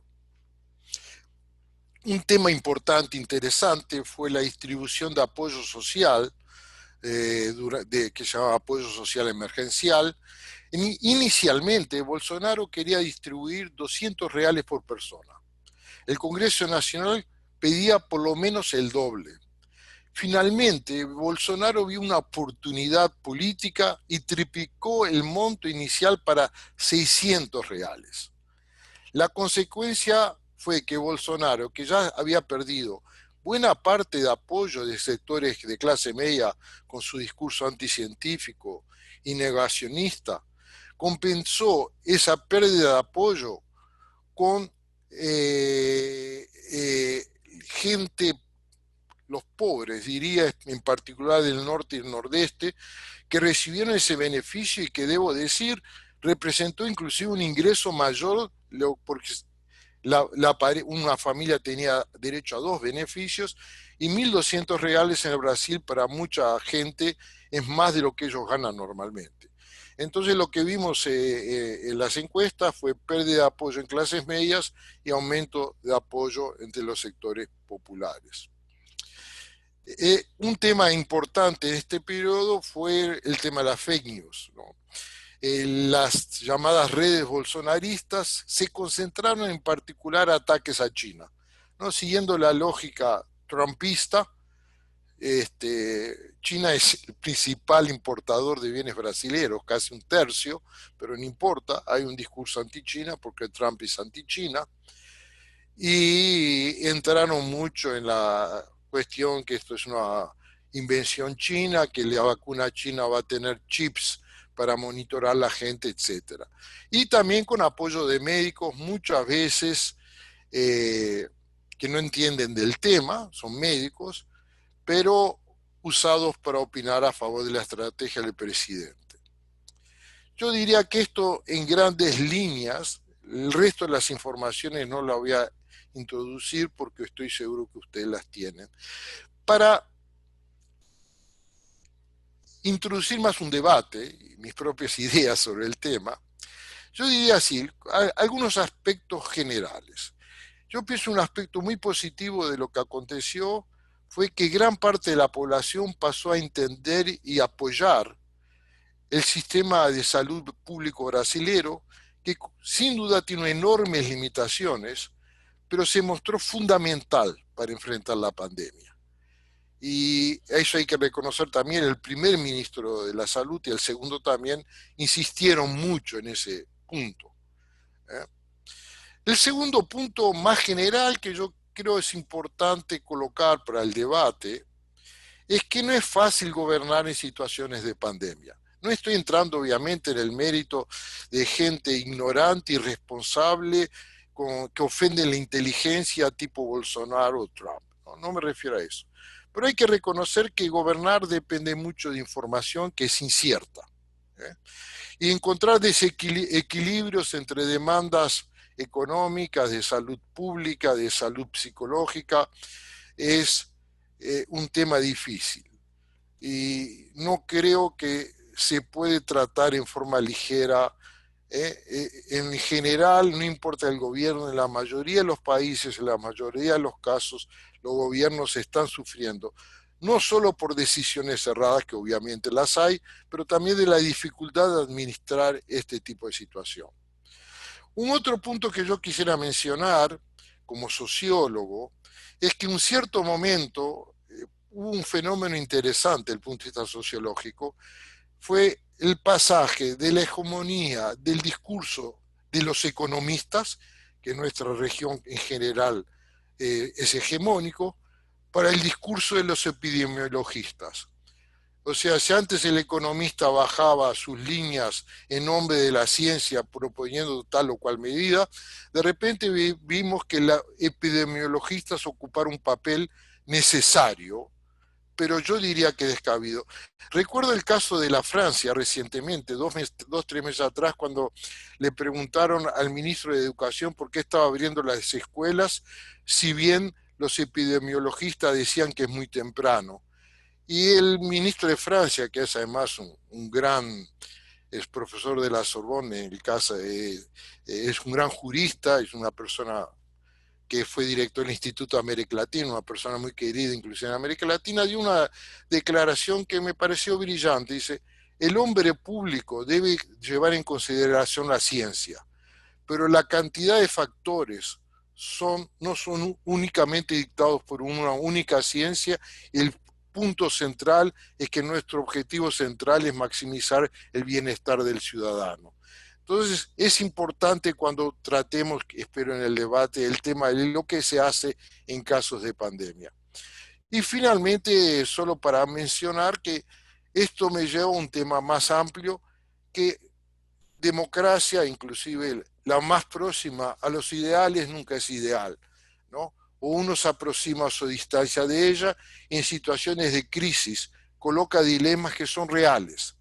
Un tema importante, interesante, fue la distribución de apoyo social, que se llamaba apoyo social emergencial. Inicialmente, Bolsonaro quería distribuir 200 reales por persona. El Congreso Nacional pedía por lo menos el doble. Finalmente, Bolsonaro vio una oportunidad política y triplicó el monto inicial para 600 reales. La consecuencia fue que Bolsonaro, que ya había perdido buena parte de apoyo de sectores de clase media con su discurso anticientífico y negacionista, compensó esa pérdida de apoyo con gente, los pobres, diría en particular del norte y el nordeste, que recibieron ese beneficio y que, debo decir, representó inclusive un ingreso mayor, porque una familia tenía derecho a 2 beneficios, y 1.200 reales en el Brasil para mucha gente es más de lo que ellos ganan normalmente. Entonces lo que vimos en las encuestas fue pérdida de apoyo en clases medias y aumento de apoyo entre los sectores populares. Un tema importante en este periodo fue el tema de las fake news, ¿no? Las llamadas redes bolsonaristas se concentraron en particular ataques a China, ¿no? Siguiendo la lógica trumpista, China es el principal importador de bienes brasileños, casi un tercio, pero no importa, hay un discurso anti-China porque Trump es anti-China, y entraron mucho en la cuestión que esto es una invención china, que la vacuna china va a tener chips para monitorar a la gente, etc. Y también con apoyo de médicos, muchas veces que no entienden del tema, son médicos, pero usados para opinar a favor de la estrategia del presidente. Yo diría que esto en grandes líneas, el resto de las informaciones no las voy a introducir porque estoy seguro que ustedes las tienen. Para introducir más un debate, mis propias ideas sobre el tema, yo diría así, algunos aspectos generales. Yo pienso un aspecto muy positivo de lo que aconteció fue que gran parte de la población pasó a entender y apoyar el sistema de salud público brasilero, que sin duda tiene enormes limitaciones, pero se mostró fundamental para enfrentar la pandemia. Y eso hay que reconocer también, el primer ministro de la Salud y el segundo también insistieron mucho en ese punto. El segundo punto más general que yo creo es importante colocar para el debate es que no es fácil gobernar en situaciones de pandemia. No estoy entrando obviamente en el mérito de gente ignorante, irresponsable, que ofende la inteligencia tipo Bolsonaro o Trump. No me refiero a eso. Pero hay que reconocer que gobernar depende mucho de información que es incierta. Y encontrar desequilibrios entre demandas económicas, de salud pública, de salud psicológica, es un tema difícil. Y no creo que se puede tratar en forma ligera En general, no importa el gobierno, en la mayoría de los países, en la mayoría de los casos, los gobiernos están sufriendo, no solo por decisiones erradas, que obviamente las hay, pero también de la dificultad de administrar este tipo de situación. Un otro punto que yo quisiera mencionar como sociólogo es que en un cierto momento hubo un fenómeno interesante desde el punto de vista sociológico, fue el pasaje de la hegemonía del discurso de los economistas, que en nuestra región en general es hegemónico, para el discurso de los epidemiologistas. O sea, si antes el economista bajaba sus líneas en nombre de la ciencia proponiendo tal o cual medida, de repente vimos que los epidemiologistas ocuparon un papel necesario, pero yo diría que descabido. Recuerdo el caso de la Francia recientemente, tres meses atrás, cuando le preguntaron al ministro de Educación por qué estaba abriendo las escuelas, si bien los epidemiologistas decían que es muy temprano. Y el ministro de Francia, que es además un gran, es profesor de la Sorbonne, en el caso, es un gran jurista, es una persona que fue director del Instituto de América Latina, una persona muy querida inclusive en América Latina, dio una declaración que me pareció brillante. Dice, el hombre público debe llevar en consideración la ciencia, pero la cantidad de factores no son únicamente dictados por una única ciencia. El punto central es que nuestro objetivo central es maximizar el bienestar del ciudadano. Entonces, es importante cuando tratemos, espero en el debate, el tema de lo que se hace en casos de pandemia. Y finalmente, solo para mencionar que esto me lleva a un tema más amplio, que democracia, inclusive la más próxima a los ideales, nunca es ideal, ¿no? O uno se aproxima a su distancia de ella, en situaciones de crisis coloca dilemas que son reales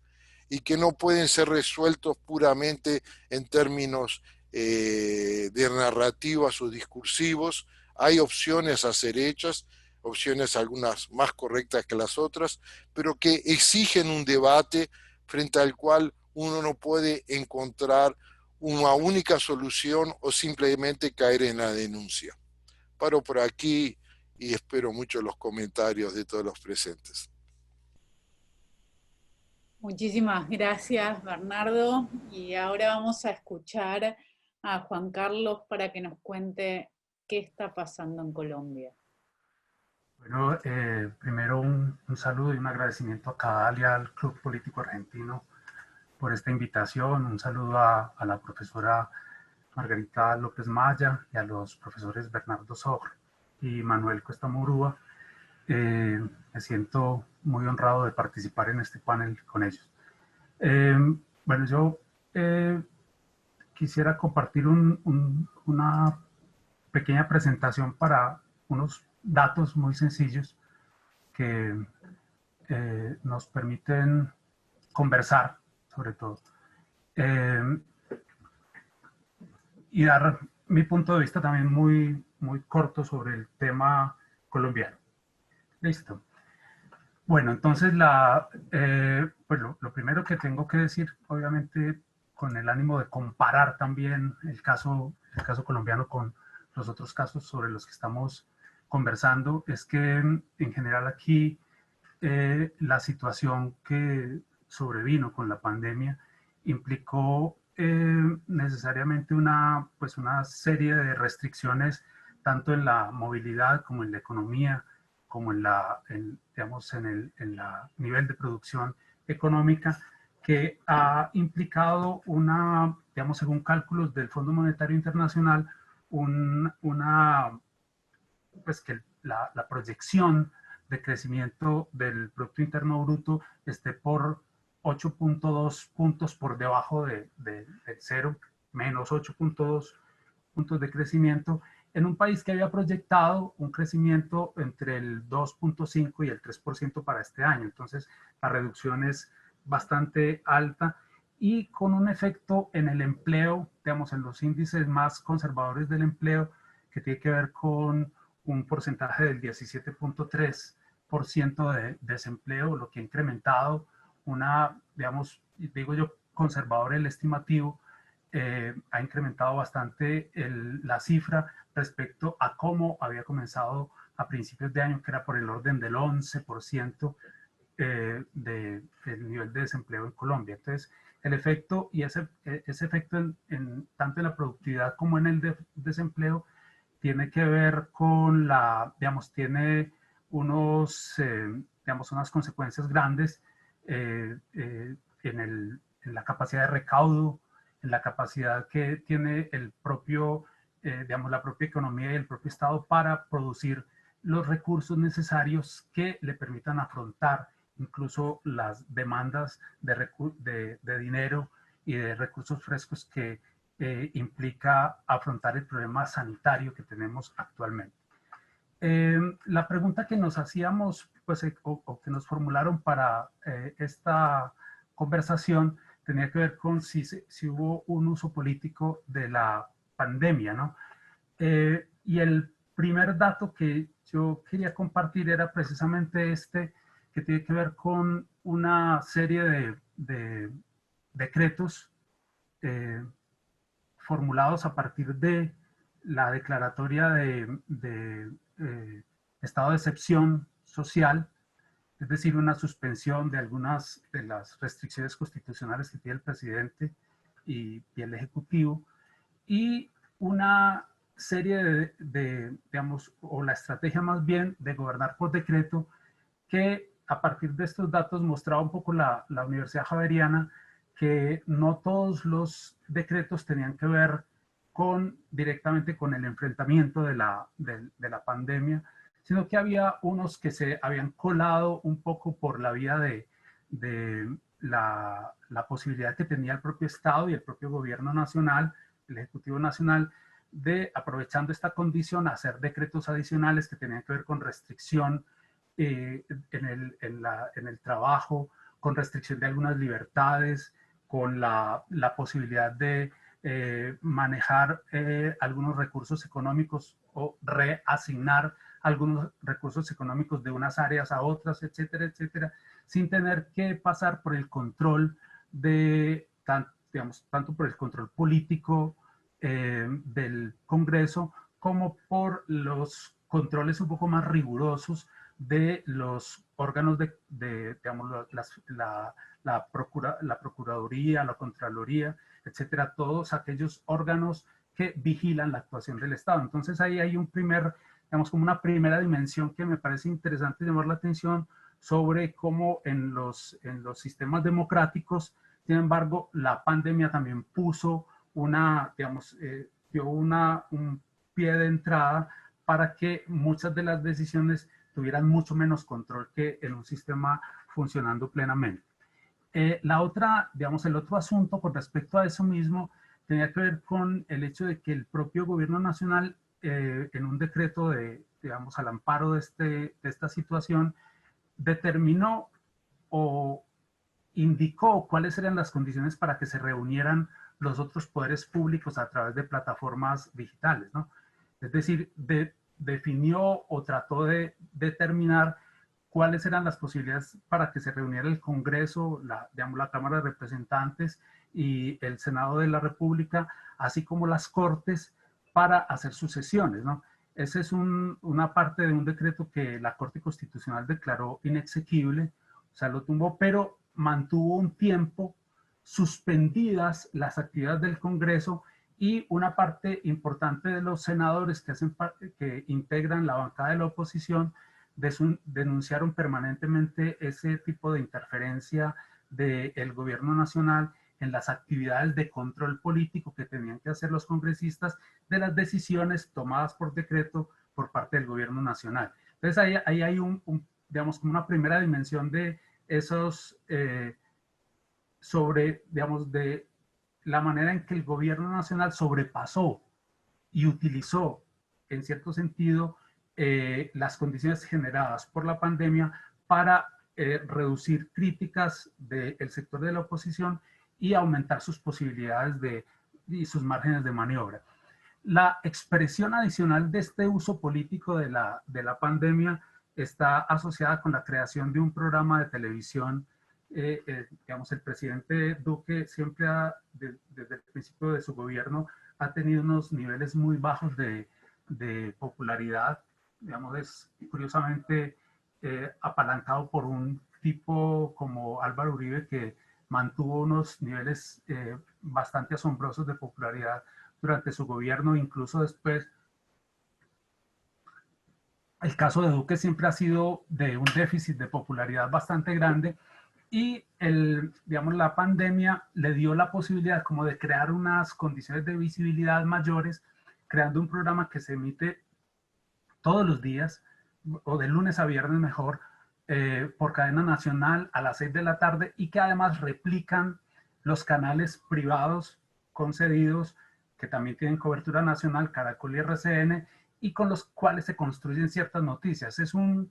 y que no pueden ser resueltos puramente en términos de narrativas o discursivos. Hay opciones a ser hechas, opciones algunas más correctas que las otras, pero que exigen un debate frente al cual uno no puede encontrar una única solución o simplemente caer en la denuncia. Paro por aquí y espero mucho los comentarios de todos los presentes. Muchísimas gracias, Bernardo. Y ahora vamos a escuchar a Juan Carlos para que nos cuente qué está pasando en Colombia. Bueno, primero un saludo y un agradecimiento a Cadal y al Club Político Argentino por esta invitación. Un saludo a la profesora Margarita López Maya y a los profesores Bernardo Sogr y Manuel Cuesta Murúa. Me siento muy honrado de participar en este panel con ellos. Bueno, yo quisiera compartir una pequeña presentación para unos datos muy sencillos que nos permiten conversar, sobre todo, y dar mi punto de vista también muy corto sobre el tema colombiano. Listo. Bueno, entonces pues lo primero que tengo que decir, obviamente con el ánimo de comparar también el caso colombiano con los otros casos sobre los que estamos conversando, es que en general aquí la situación que sobrevino con la pandemia implicó necesariamente una serie de restricciones tanto en la movilidad como en la economía, como en el nivel de producción económica, que ha implicado según cálculos del Fondo Monetario Internacional, que la proyección de crecimiento del Producto Interno Bruto esté por 8.2 puntos por debajo del cero, menos 8.2 puntos de crecimiento, en un país que había proyectado un crecimiento entre el 2.5 y el 3% para este año. Entonces, la reducción es bastante alta y con un efecto en el empleo, digamos, en los índices más conservadores del empleo, que tiene que ver con un porcentaje del 17.3% de desempleo, lo que ha incrementado digo yo, conservador el estimativo, ha incrementado bastante la cifra respecto a cómo había comenzado a principios de año, que era por el orden del 11% del nivel de desempleo en Colombia. Entonces, el efecto y ese efecto tanto en la productividad como en el desempleo tiene que ver con tiene unas consecuencias grandes en la capacidad de recaudo, en la capacidad que tiene la propia economía y el propio Estado para producir los recursos necesarios que le permitan afrontar incluso las demandas de dinero y de recursos frescos que implica afrontar el problema sanitario que tenemos actualmente. La pregunta que nos hacíamos, pues, o que nos formularon para esta conversación tenía que ver con si hubo un uso político de la pandemia, ¿no? Y el primer dato que yo quería compartir era precisamente que tiene que ver con una serie de decretos formulados a partir de la declaratoria de estado de excepción social, es decir, una suspensión de algunas de las restricciones constitucionales que tiene el presidente y el Ejecutivo, y una serie digamos, o la estrategia más bien de gobernar por decreto, que a partir de estos datos mostraba un poco la Universidad Javeriana que no todos los decretos tenían que ver directamente con el enfrentamiento de la pandemia, sino que había unos que se habían colado un poco por la vía de la posibilidad que tenía el propio Estado y el propio gobierno nacional, el Ejecutivo Nacional, de, aprovechando esta condición, hacer decretos adicionales que tenían que ver con restricción en el trabajo, con restricción de algunas libertades, con la posibilidad de manejar algunos recursos económicos o reasignar algunos recursos económicos de unas áreas a otras, etcétera, etcétera, sin tener que pasar por el control tanto por el control político del Congreso como por los controles un poco más rigurosos de los órganos digamos, la Procuraduría, la Contraloría, etcétera, todos aquellos órganos que vigilan la actuación del Estado. Entonces ahí hay digamos, como una primera dimensión que me parece interesante llamar la atención sobre cómo en los sistemas democráticos, sin embargo, la pandemia también puso dio un pie de entrada para que muchas de las decisiones tuvieran mucho menos control que en un sistema funcionando plenamente. El otro asunto con respecto a eso mismo tenía que ver con el hecho de que el propio gobierno nacional, en un decreto digamos, al amparo de esta situación, determinó o indicó cuáles eran las condiciones para que se reunieran los otros poderes públicos a través de plataformas digitales, ¿no? Es decir, definió o trató de determinar cuáles eran las posibilidades para que se reuniera el Congreso, la Cámara de Representantes y el Senado de la República, así como las Cortes, para hacer sus sesiones, ¿no? Esa es una parte de un decreto que la Corte Constitucional declaró inexequible, o sea, lo tumbó, pero mantuvo un tiempo suspendidas las actividades del Congreso, y una parte importante de los senadores que integran la bancada de la oposición denunciaron permanentemente ese tipo de interferencia del gobierno nacional en las actividades de control político que tenían que hacer los congresistas de las decisiones tomadas por decreto por parte del gobierno nacional. Entonces ahí hay digamos, como una primera dimensión de esos, digamos, de la manera en que el gobierno nacional sobrepasó y utilizó, en cierto sentido, las condiciones generadas por la pandemia para reducir críticas del sector de la oposición y aumentar sus posibilidades y sus márgenes de maniobra. La expresión adicional de este uso político de la pandemia está asociada con la creación de un programa de televisión digamos, el presidente Duque siempre desde el principio de su gobierno ha tenido unos niveles muy bajos de popularidad. Digamos, es curiosamente apalancado por un tipo como Álvaro Uribe, que mantuvo unos niveles bastante asombrosos de popularidad durante su gobierno, incluso después. El caso de Duque siempre ha sido de un déficit de popularidad bastante grande, y digamos, la pandemia le dio la posibilidad como de crear unas condiciones de visibilidad mayores, creando un programa que se emite todos los días, o de lunes a viernes mejor, por cadena nacional a las 6 de la tarde, y que además replican los canales privados concedidos que también tienen cobertura nacional, Caracol y RCN, y con los cuales se construyen ciertas noticias. Es un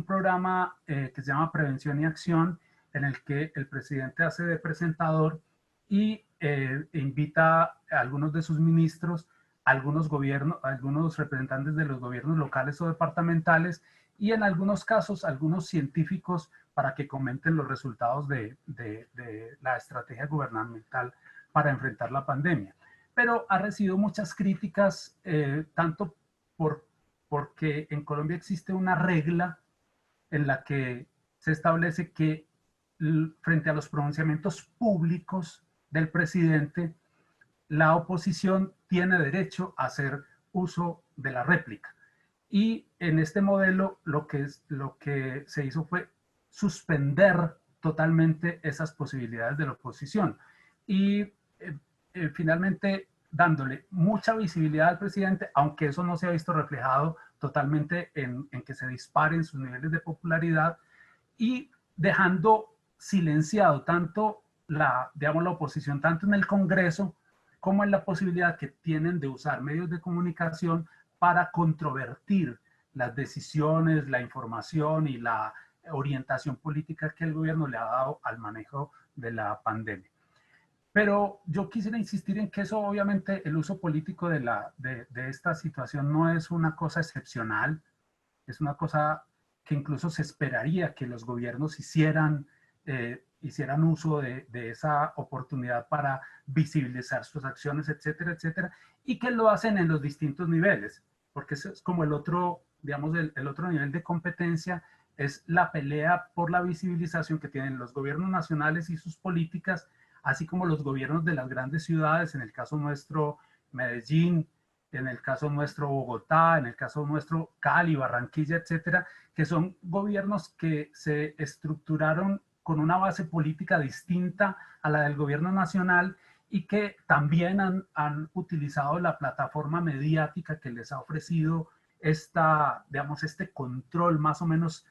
programa que se llama Prevención y Acción, en el que el presidente hace de presentador y invita a algunos de sus ministros, algunos representantes de los gobiernos locales o departamentales, y en algunos casos algunos científicos, para que comenten los resultados de la estrategia gubernamental para enfrentar la pandemia. Pero ha recibido muchas críticas, tanto porque en Colombia existe una regla en la que se establece que frente a los pronunciamientos públicos del presidente, la oposición tiene derecho a hacer uso de la réplica. Y en este modelo lo que se hizo fue suspender totalmente esas posibilidades de la oposición. Y finalmente dándole mucha visibilidad al presidente, aunque eso no se ha visto reflejado totalmente en que se disparen sus niveles de popularidad, y dejando silenciado tanto la oposición, tanto en el Congreso como en la posibilidad que tienen de usar medios de comunicación para controvertir las decisiones, la información y la orientación política que el gobierno le ha dado al manejo de la pandemia. Pero yo quisiera insistir en que eso, obviamente, el uso político de esta situación no es una cosa excepcional, es una cosa que incluso se esperaría que los gobiernos hicieran uso de esa oportunidad para visibilizar sus acciones, etcétera, etcétera, y que lo hacen en los distintos niveles, porque eso es como el otro, digamos, el otro nivel de competencia, es la pelea por la visibilización que tienen los gobiernos nacionales y sus políticas, así como los gobiernos de las grandes ciudades, en el caso nuestro Medellín, en el caso nuestro Bogotá, en el caso nuestro Cali, Barranquilla, etcétera, que son gobiernos que se estructuraron con una base política distinta a la del gobierno nacional, y que también han utilizado la plataforma mediática que les ha ofrecido este control más o menos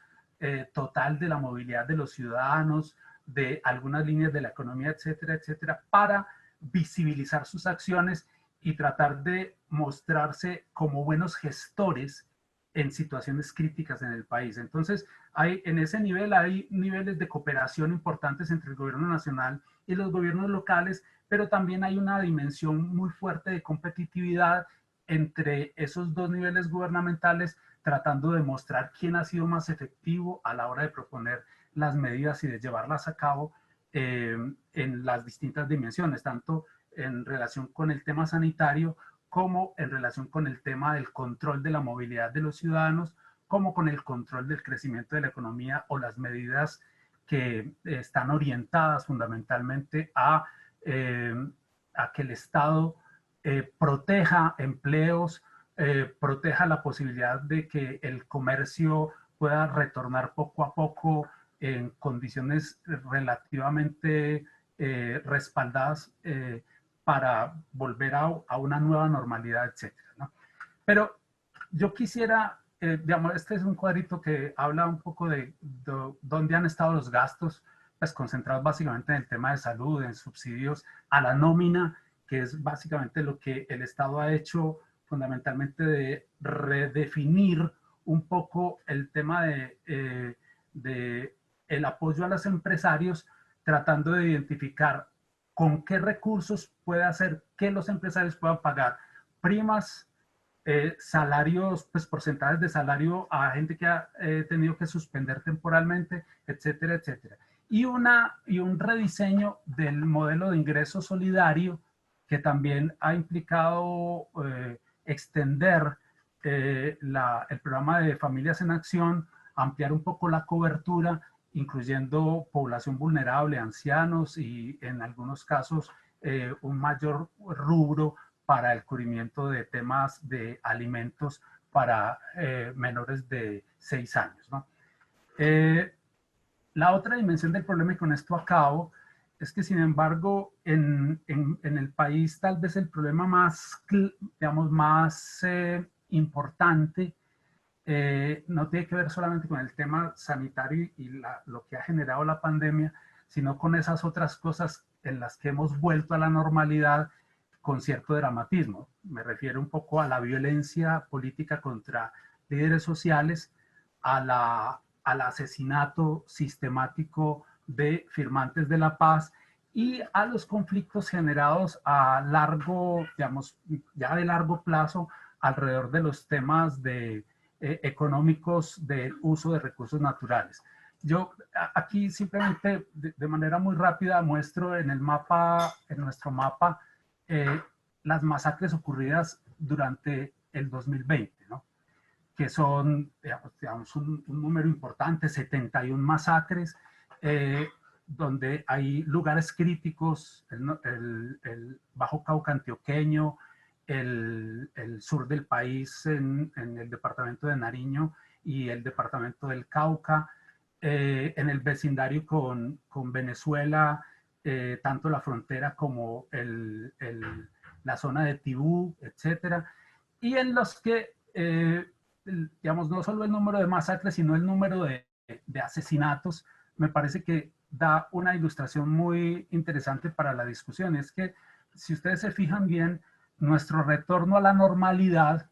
total de la movilidad de los ciudadanos, de algunas líneas de la economía, etcétera, etcétera, para visibilizar sus acciones y tratar de mostrarse como buenos gestores en situaciones críticas en el país. Entonces, en ese nivel hay niveles de cooperación importantes entre el gobierno nacional y los gobiernos locales, pero también hay una dimensión muy fuerte de competitividad entre esos dos niveles gubernamentales, tratando de mostrar quién ha sido más efectivo a la hora de proponer las medidas y de llevarlas a cabo en las distintas dimensiones, tanto en relación con el tema sanitario, como en relación con el tema del control de la movilidad de los ciudadanos, como con el control del crecimiento de la economía, o las medidas que están orientadas fundamentalmente a que el Estado proteja empleos, proteja la posibilidad de que el comercio pueda retornar poco a poco en condiciones relativamente respaldadas para volver a una nueva normalidad, etcétera, ¿no? Pero yo quisiera, digamos, este es un cuadrito que habla un poco de dónde han estado los gastos, pues concentrados básicamente en el tema de salud, en subsidios a la nómina, que es básicamente lo que el Estado ha hecho fundamentalmente, de redefinir un poco el tema de el apoyo a los empresarios, tratando de identificar con qué recursos puede hacer que los empresarios puedan pagar primas, salarios, pues porcentajes de salario a gente que ha tenido que suspender temporalmente, etcétera, etcétera. y un rediseño del modelo de ingreso solidario que también ha implicado extender el programa de Familias en Acción, ampliar un poco la cobertura, incluyendo población vulnerable, ancianos y en algunos casos un mayor rubro para el cubrimiento de temas de alimentos para menores de 6 años, ¿no? La otra dimensión del problema, y con esto acabo, es que sin embargo en el país tal vez el problema más, digamos, más importante no tiene que ver solamente con el tema sanitario y lo que ha generado la pandemia, sino con esas otras cosas en las que hemos vuelto a la normalidad con cierto dramatismo. Me refiero un poco a la violencia política contra líderes sociales, al asesinato sistemático de firmantes de la paz y a los conflictos generados a largo, digamos, ya de largo plazo alrededor de los temas económicos del uso de recursos naturales. Yo aquí simplemente de manera muy rápida muestro en el mapa, en nuestro mapa, las masacres ocurridas durante el 2020, ¿no? Que son, digamos un número importante, 71 masacres, donde hay lugares críticos, el Bajo Cauca antioqueño, el sur del país en el departamento de Nariño y el departamento del Cauca, en el vecindario con Venezuela, tanto la frontera como la zona de Tibú, etcétera, y en los que, digamos, no solo el número de masacres, sino el número de asesinatos, me parece que da una ilustración muy interesante para la discusión. Es que, si ustedes se fijan bien, nuestro retorno a la normalidad,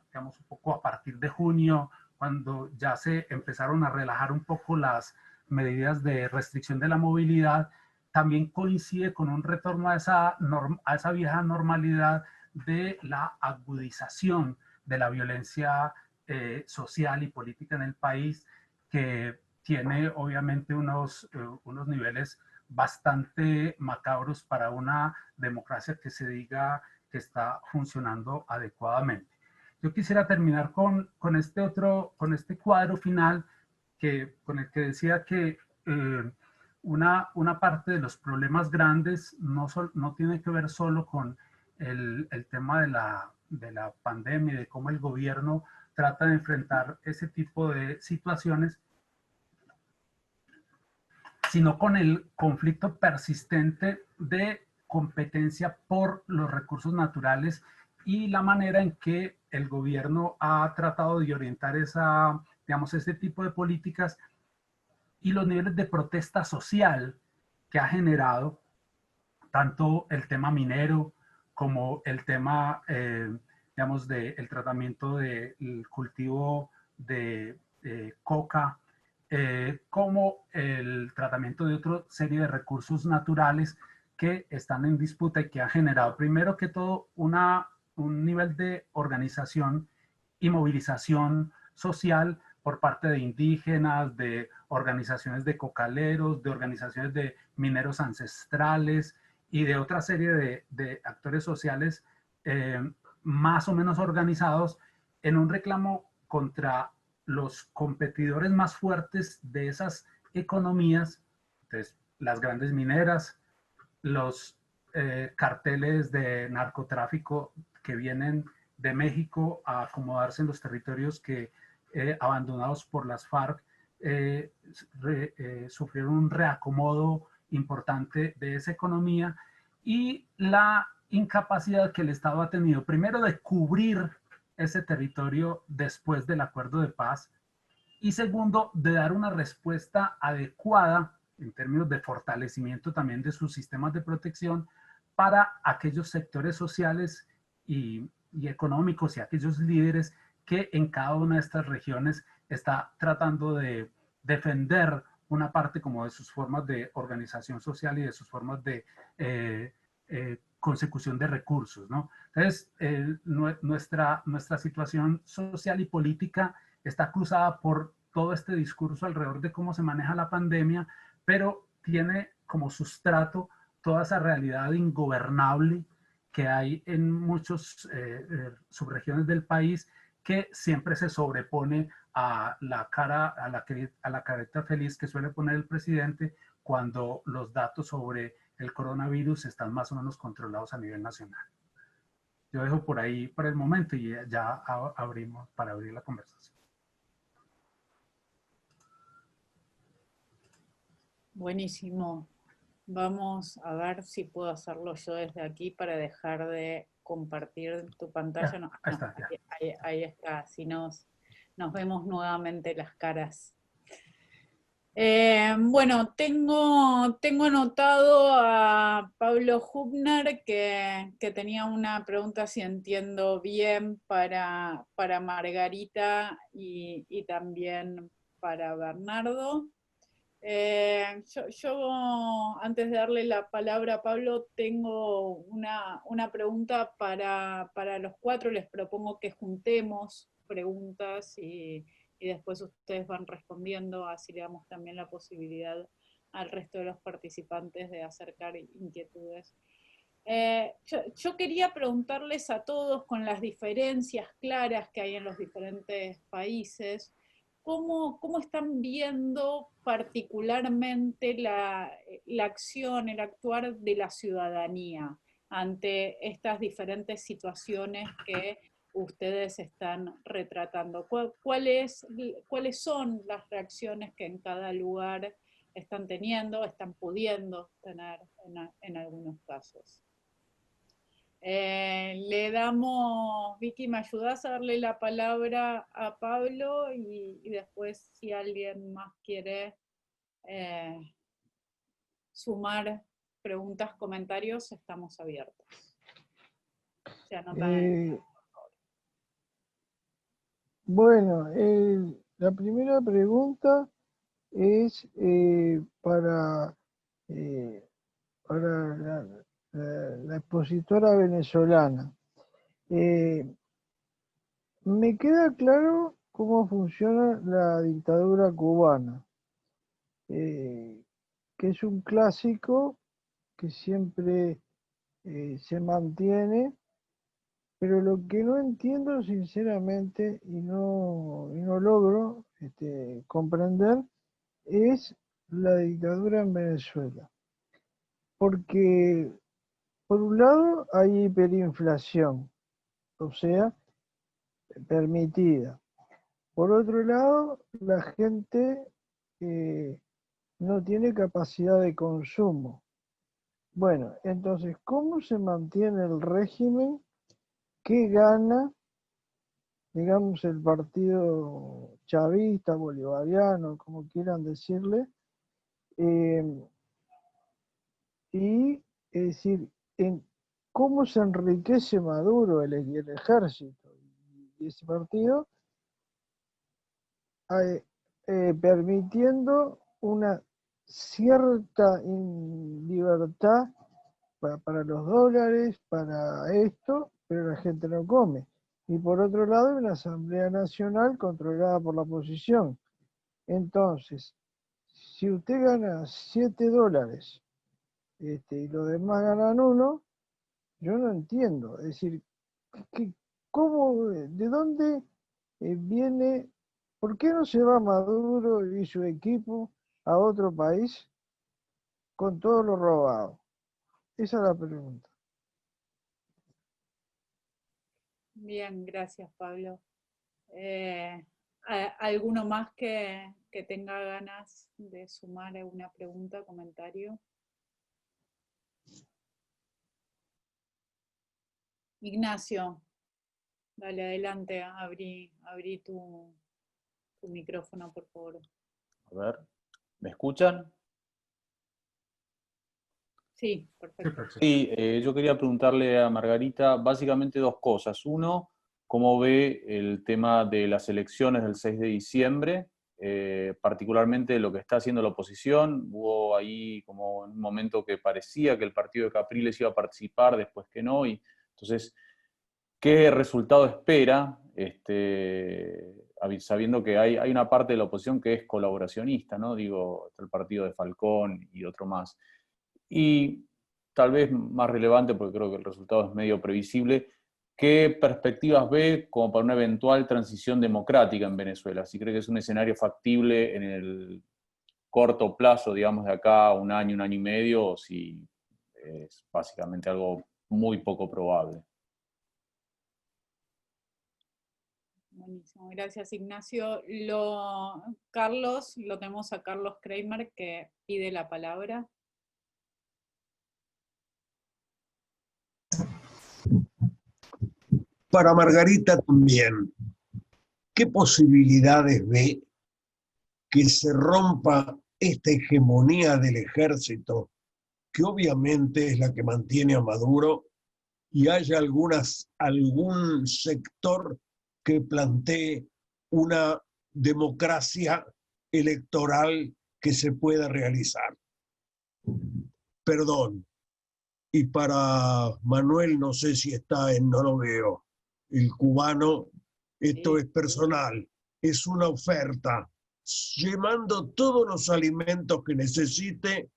digamos, un poco a partir de junio, cuando ya se empezaron a relajar un poco las medidas de restricción de la movilidad, también coincide con un retorno a esa vieja normalidad de la agudización de la violencia social y política en el país, que tiene obviamente unos niveles bastante macabros para una democracia que se diga que está funcionando adecuadamente. Yo quisiera terminar con este cuadro final con el que decía que una parte de los problemas grandes no tiene que ver solo con el tema de la pandemia y de cómo el gobierno trata de enfrentar ese tipo de situaciones, sino con el conflicto persistente de competencia por los recursos naturales y la manera en que el gobierno ha tratado de orientar ese tipo de políticas y los niveles de protesta social que ha generado tanto el tema minero como el tema, digamos, del tratamiento del cultivo de coca, como el tratamiento de otra serie de recursos naturales que están en disputa y que ha generado, primero que todo, un nivel de organización y movilización social por parte de indígenas, de organizaciones de cocaleros, de organizaciones de mineros ancestrales y de otra serie de actores sociales más o menos organizados en un reclamo contra los competidores más fuertes de esas economías, entonces las grandes mineras, los carteles de narcotráfico que vienen de México a acomodarse en los territorios que abandonados por las FARC sufrieron un reacomodo importante de esa economía, y la incapacidad que el Estado ha tenido primero de cubrir ese territorio después del acuerdo de paz, y segundo, de dar una respuesta adecuada en términos de fortalecimiento también de sus sistemas de protección para aquellos sectores sociales y económicos y aquellos líderes que en cada una de estas regiones está tratando de defender una parte como de sus formas de organización social y de sus formas de consecución de recursos, ¿no? Entonces, nuestra situación social y política está cruzada por todo este discurso alrededor de cómo se maneja la pandemia, pero tiene como sustrato toda esa realidad ingobernable que hay en muchas subregiones del país, que siempre se sobrepone a la careta feliz que suele poner el presidente cuando los datos sobre el coronavirus están más o menos controlados a nivel nacional. Yo dejo por ahí por el momento y ya abrimos para abrir la conversación. Buenísimo. Vamos a ver si puedo hacerlo yo desde aquí para dejar de compartir tu pantalla. Ya, No, ahí está, ya. ahí está, así nos vemos nuevamente las caras. Bueno, tengo anotado a Pablo Hubner que tenía una pregunta, si entiendo bien, para Margarita y también para Bernardo. Yo, antes de darle la palabra a Pablo, tengo una pregunta para los cuatro. Les propongo que juntemos preguntas y después ustedes van respondiendo, así le damos también la posibilidad al resto de los participantes de acercar inquietudes. Yo quería preguntarles a todos, con las diferencias claras que hay en los diferentes países, ¿cómo están viendo particularmente la acción, el actuar de la ciudadanía ante estas diferentes situaciones que ustedes están retratando? ¿Cuáles son las reacciones que en cada lugar están teniendo, están pudiendo tener en algunos casos? Le damos, Vicky, ¿me ayudás a darle la palabra a Pablo? Y después, si alguien más quiere sumar preguntas, comentarios, estamos abiertos. Bueno, la primera pregunta es para la expositora venezolana. Me queda claro cómo funciona la dictadura cubana, que es un clásico que siempre se mantiene, pero lo que no entiendo sinceramente y no logro comprender es la dictadura en Venezuela. Porque por un lado hay hiperinflación, o sea, permitida. Por otro lado, la gente no tiene capacidad de consumo. Bueno, entonces, ¿cómo se mantiene el régimen? ¿Qué gana, digamos, el partido chavista, bolivariano, como quieran decirle? Y, es decir, ¿cómo se enriquece Maduro y el ejército y ese partido? Permitiendo una cierta libertad para los dólares, para esto, pero la gente no come. Y por otro lado, una Asamblea Nacional controlada por la oposición. Entonces, si usted gana $7 y los demás ganan 1, yo no entiendo. Es decir, ¿de dónde viene? ¿Por qué no se va Maduro y su equipo a otro país con todo lo robado? Esa es la pregunta. Bien, gracias, Pablo. ¿Alguno más que tenga ganas de sumar alguna pregunta, comentario? Ignacio, dale, adelante, abrí tu micrófono, por favor. A ver, ¿me escuchan? Sí, perfecto. Sí, yo quería preguntarle a Margarita básicamente dos cosas. Uno, ¿cómo ve el tema de las elecciones del 6 de diciembre? Particularmente lo que está haciendo la oposición. Hubo ahí como un momento que parecía que el partido de Capriles iba a participar, después que no, y entonces, ¿qué resultado espera sabiendo que hay una parte de la oposición que es colaboracionista, ¿no? Digo, está el partido de Falcón y otro más. Y tal vez más relevante, porque creo que el resultado es medio previsible, ¿qué perspectivas ve como para una eventual transición democrática en Venezuela? Si cree que es un escenario factible en el corto plazo, digamos, de acá a un año y medio, o si es básicamente algo muy poco probable. Buenísimo, gracias Ignacio. Carlos, lo tenemos a Carlos Kramer que pide la palabra. Para Margarita también, ¿qué posibilidades ve que se rompa esta hegemonía del ejército, que obviamente es la que mantiene a Maduro, y haya algún sector que plantee una democracia electoral que se pueda realizar? Perdón. Y para Manuel, no sé si está no lo veo, el cubano, esto es personal, es una oferta, llevando todos los alimentos que necesite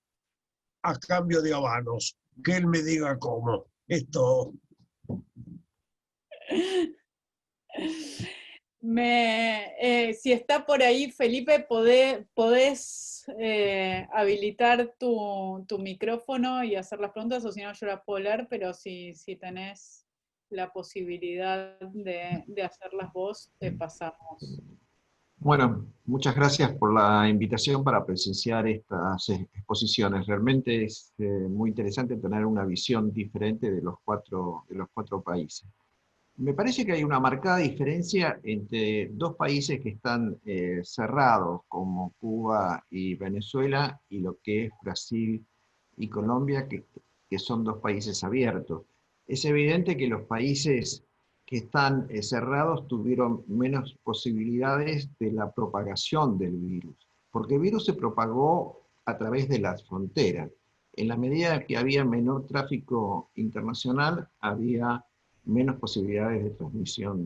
a cambio de habanos. Que él me diga cómo. Esto. Si está por ahí, Felipe, podés habilitar tu micrófono y hacer las preguntas, o si no, yo las puedo leer, pero si tenés la posibilidad de hacerlas vos, te pasamos. Bueno, muchas gracias por la invitación para presenciar estas exposiciones. Realmente es muy interesante tener una visión diferente de los cuatro países. Me parece que hay una marcada diferencia entre dos países que están cerrados, como Cuba y Venezuela, y lo que es Brasil y Colombia, que son dos países abiertos. Es evidente que los países que están cerrados tuvieron menos posibilidades de la propagación del virus, porque el virus se propagó a través de las fronteras. En la medida que había menor tráfico internacional, había menos posibilidades de transmisión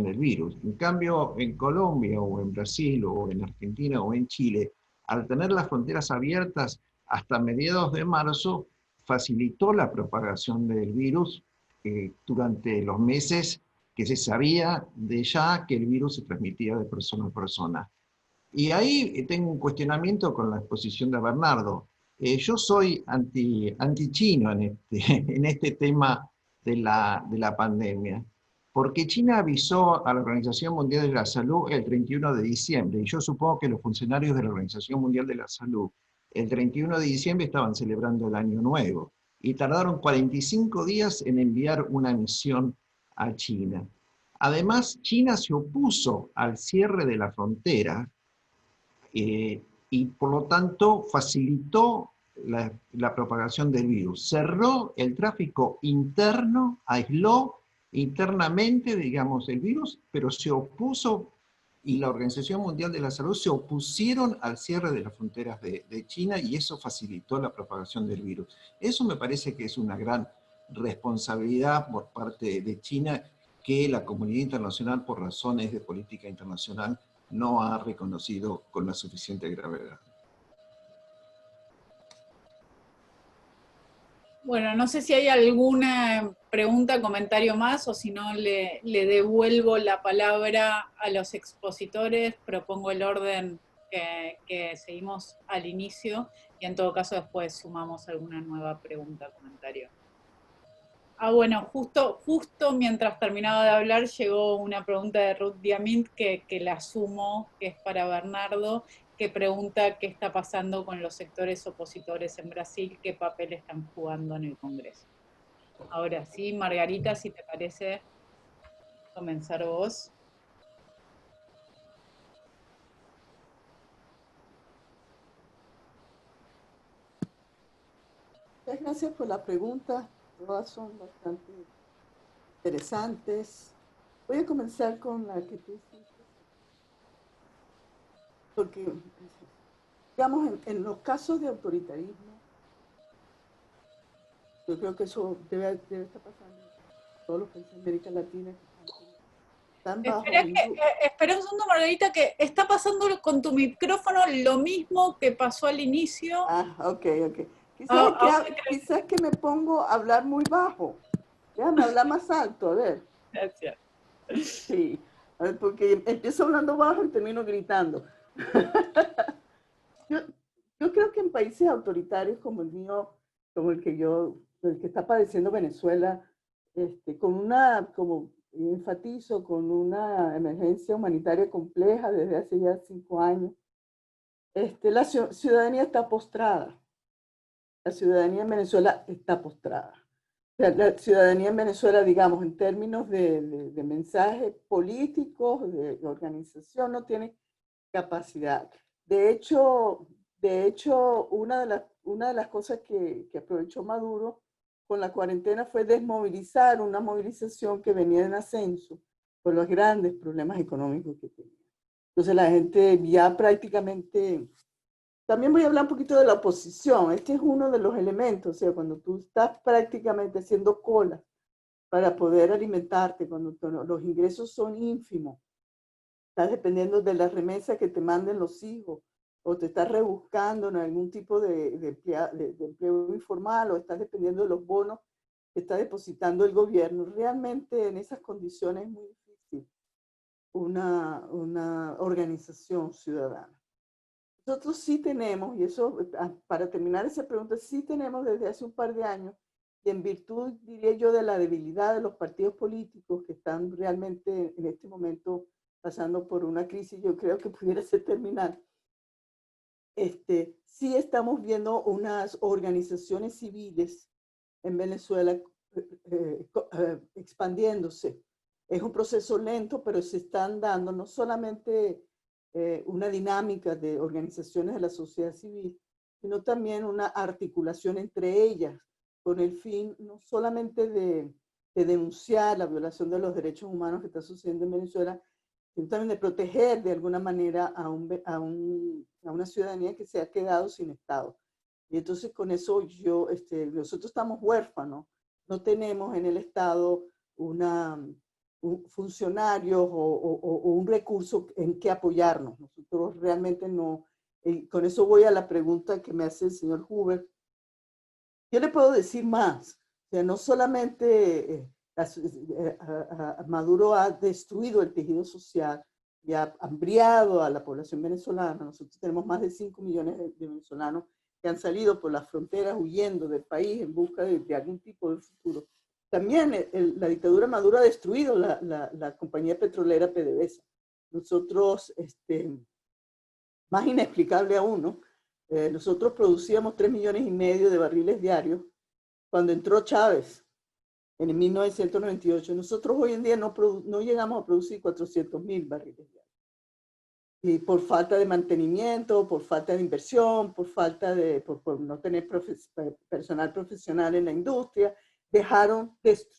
del virus. En cambio, en Colombia o en Brasil o en Argentina o en Chile, al tener las fronteras abiertas hasta mediados de marzo, facilitó la propagación del virus durante los meses que se sabía de ya que el virus se transmitía de persona a persona. Y ahí tengo un cuestionamiento con la exposición de Bernardo. Yo soy anti-chino en este tema de la pandemia, porque China avisó a la Organización Mundial de la Salud el 31 de diciembre, y yo supongo que los funcionarios de la Organización Mundial de la Salud el 31 de diciembre estaban celebrando el Año Nuevo, y tardaron 45 días en enviar una misión a China. Además, China se opuso al cierre de la frontera, y por lo tanto facilitó la propagación del virus. Cerró el tráfico interno, aisló internamente, digamos, el virus, pero se opuso, y la Organización Mundial de la Salud se opusieron al cierre de las fronteras de China, y eso facilitó la propagación del virus. Eso me parece que es una gran responsabilidad por parte de China, que la comunidad internacional, por razones de política internacional, no ha reconocido con la suficiente gravedad. Bueno, no sé si hay alguna pregunta, comentario más, o si no le devuelvo la palabra a los expositores, propongo el orden que seguimos al inicio, y en todo caso después sumamos alguna nueva pregunta, comentario. Bueno, justo mientras terminaba de hablar llegó una pregunta de Ruth Diamint que la asumo, que es para Bernardo, que pregunta qué está pasando con los sectores opositores en Brasil, qué papel están jugando en el Congreso. Ahora sí, Margarita, si te parece comenzar vos. Muchas gracias por la pregunta. Todas son bastante interesantes. Voy a comenzar con la que tú hiciste, porque, digamos, en los casos de autoritarismo, yo creo que eso debe estar pasando en todos los países de América Latina que están Están bajo Espera un segundo, Margarita, que está pasando con tu micrófono lo mismo que pasó al inicio. Ok. Quizás que me pongo a hablar muy bajo. Déjame hablar más alto, a ver. Gracias. Sí, a ver, porque empiezo hablando bajo y termino gritando. Yo creo que en países autoritarios como el mío, como el que está padeciendo Venezuela, como enfatizo, con una emergencia humanitaria compleja desde hace ya 5 años, la ciudadanía está postrada. La ciudadanía en Venezuela está postrada. O sea, la ciudadanía en Venezuela, digamos, en términos de mensajes políticos, de organización, no tiene capacidad. De hecho, una de las cosas que aprovechó Maduro con la cuarentena fue desmovilizar una movilización que venía en ascenso por los grandes problemas económicos que tenía. Entonces la gente ya prácticamente... También voy a hablar un poquito de la oposición. Este es uno de los elementos, o sea, cuando tú estás prácticamente haciendo cola para poder alimentarte, cuando los ingresos son ínfimos, estás dependiendo de la remesa que te manden los hijos, o te estás rebuscando en algún tipo de empleo informal, o estás dependiendo de los bonos que está depositando el gobierno. Realmente en esas condiciones es muy difícil una organización ciudadana. Nosotros sí tenemos, y eso, para terminar esa pregunta, sí tenemos desde hace un par de años, y en virtud, diría yo, de la debilidad de los partidos políticos que están realmente en este momento pasando por una crisis, yo creo que pudiera ser terminal, sí estamos viendo unas organizaciones civiles en Venezuela expandiéndose. Es un proceso lento, pero se están dando no solamente una dinámica de organizaciones de la sociedad civil, sino también una articulación entre ellas, con el fin no solamente de denunciar la violación de los derechos humanos que está sucediendo en Venezuela, sino también de proteger de alguna manera a una ciudadanía que se ha quedado sin Estado. Y entonces con eso nosotros estamos huérfanos, no tenemos en el Estado funcionarios o un recurso en que apoyarnos. Nosotros realmente no. Con eso voy a la pregunta que me hace el señor Huber. Yo le puedo decir más. O sea, no solamente Maduro ha destruido el tejido social y ha hambriado a la población venezolana. Nosotros tenemos más de 5 millones de venezolanos que han salido por las fronteras huyendo del país en busca de algún tipo de futuro. También la dictadura Maduro ha destruido la compañía petrolera PDVSA. Nosotros, más inexplicable aún, ¿no? Nosotros producíamos 3,5 millones de barriles diarios cuando entró Chávez en 1998. Nosotros hoy en día no llegamos a producir 400,000 barriles diarios. Y por falta de mantenimiento, por falta de inversión, por no tener personal profesional en la industria,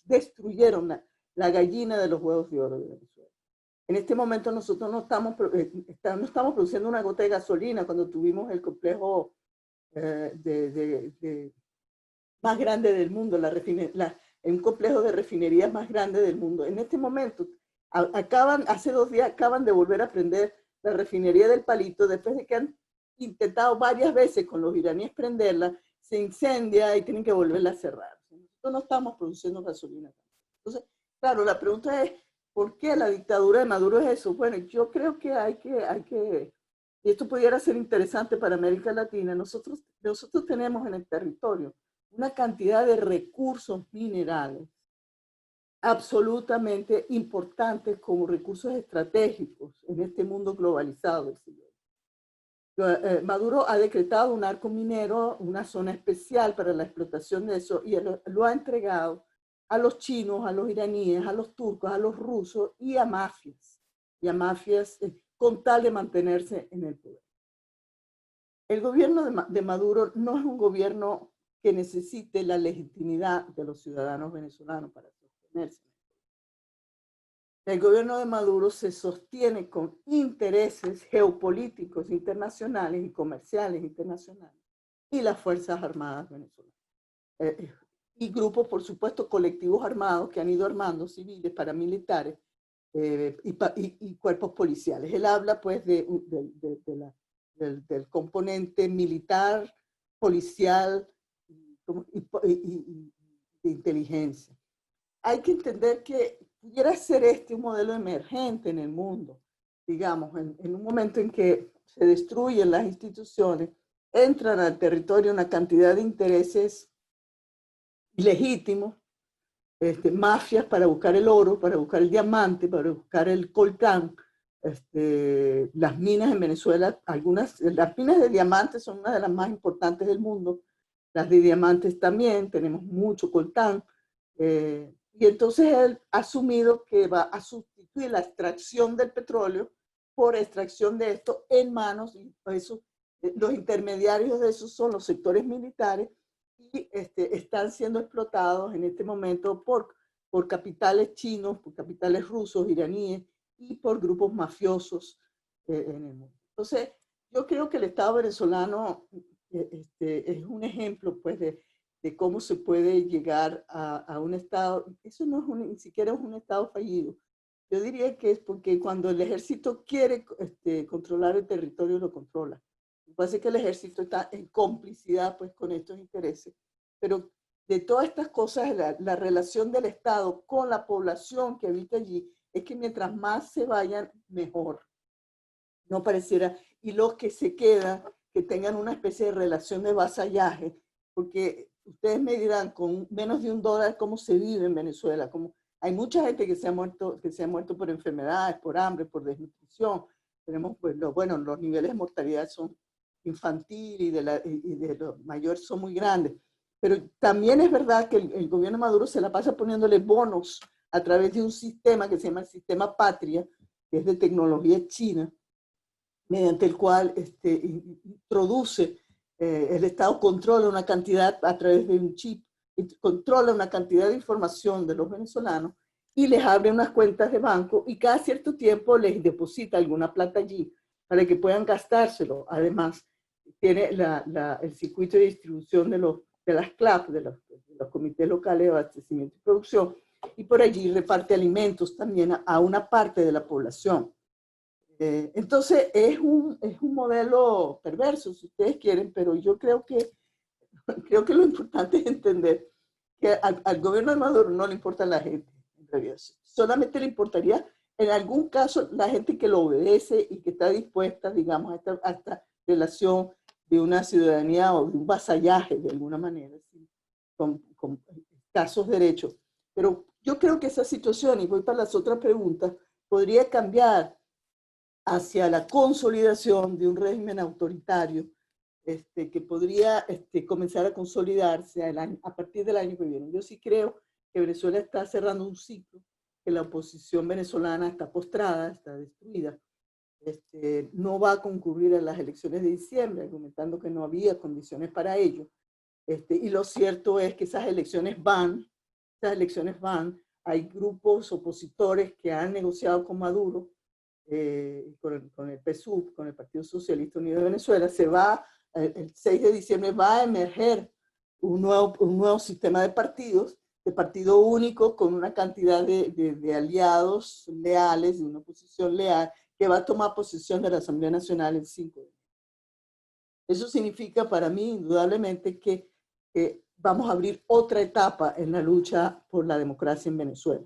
destruyeron la gallina de los huevos de oro de Venezuela. En este momento nosotros no estamos produciendo una gota de gasolina cuando tuvimos el complejo más grande del mundo, un complejo de refinerías más grande del mundo. En este momento, hace 2 días, acaban de volver a prender la refinería del Palito, después de que han intentado varias veces con los iraníes prenderla, se incendia y tienen que volverla a cerrar. Nosotros no estamos produciendo gasolina. Entonces, claro, la pregunta es, ¿por qué la dictadura de Maduro es eso? Bueno, yo creo que hay que y esto pudiera ser interesante para América Latina, nosotros tenemos en el territorio una cantidad de recursos minerales absolutamente importantes como recursos estratégicos en este mundo globalizado. Maduro ha decretado un arco minero, una zona especial para la explotación de eso, y lo ha entregado a los chinos, a los iraníes, a los turcos, a los rusos y a mafias con tal de mantenerse en el poder. El gobierno de Maduro no es un gobierno que necesite la legitimidad de los ciudadanos venezolanos para sostenerse. El gobierno de Maduro se sostiene con intereses geopolíticos internacionales y comerciales internacionales y las Fuerzas Armadas venezolanas. Y grupos, por supuesto, colectivos armados que han ido armando civiles, paramilitares, y cuerpos policiales. Él habla pues del componente militar, policial y de inteligencia. Hay que entender que pudiera ser un modelo emergente en el mundo, digamos, en un momento en que se destruyen las instituciones, entran al territorio una cantidad de intereses ilegítimos, mafias para buscar el oro, para buscar el diamante, para buscar el coltán. Las minas en Venezuela, las minas de diamantes son una de las más importantes del mundo, las de diamantes también, tenemos mucho coltán, y entonces él ha asumido que va a sustituir la extracción del petróleo por extracción de esto en manos, y eso, los intermediarios de eso son los sectores militares, y están siendo explotados en este momento por capitales chinos, por capitales rusos, iraníes y por grupos mafiosos en el mundo. Entonces, yo creo que el Estado venezolano es un ejemplo pues, de cómo se puede llegar a un Estado. Eso no es ni siquiera es un Estado fallido. Yo diría que es porque cuando el ejército quiere controlar el territorio, lo controla. Lo que pasa es que el ejército está en complicidad pues, con estos intereses. Pero de todas estas cosas, la relación del Estado con la población que habita allí es que mientras más se vayan, mejor. No pareciera. Y los que se quedan, que tengan una especie de relación de vasallaje, porque ustedes me dirán, con menos de $1, ¿cómo se vive en Venezuela? Hay mucha gente que se ha muerto por enfermedades, por hambre, por desnutrición. Tenemos, pues, los niveles de mortalidad son infantil y de los mayores son muy grandes. Pero también es verdad que el gobierno Maduro se la pasa poniéndole bonos a través de un sistema que se llama el sistema Patria, que es de tecnología china, mediante el cual introduce, el Estado controla una cantidad a través de un chip, controla una cantidad de información de los venezolanos y les abre unas cuentas de banco y cada cierto tiempo les deposita alguna plata allí para que puedan gastárselo. Además, tiene el circuito de distribución de las CLAP, de los comités locales de abastecimiento y producción, y por allí reparte alimentos también a una parte de la población. Entonces es un modelo perverso, si ustedes quieren, pero yo creo que lo importante es entender que al gobierno de Maduro no le importa la gente, en realidad. Solamente le importaría, en algún caso, la gente que lo obedece y que está dispuesta, digamos, a esta relación de una ciudadanía o de un vasallaje, de alguna manera, ¿sí? con escasos derechos. Pero yo creo que esa situación, y voy para las otras preguntas, podría cambiar hacia la consolidación de un régimen autoritario que podría comenzar a consolidarse a partir del año que viene. Yo sí creo que Venezuela está cerrando un ciclo, que la oposición venezolana está postrada, está destruida. No va a concurrir a las elecciones de diciembre, argumentando que no había condiciones para ello. Y lo cierto es que esas elecciones van. Hay grupos opositores que han negociado con Maduro, con el PSUV, con el Partido Socialista Unido de Venezuela. El 6 de diciembre va a emerger un nuevo sistema de partidos, de partido único, con una cantidad de aliados leales, de una oposición leal, que va a tomar posesión de la Asamblea Nacional el 5 de enero. Eso significa para mí, indudablemente, que vamos a abrir otra etapa en la lucha por la democracia en Venezuela.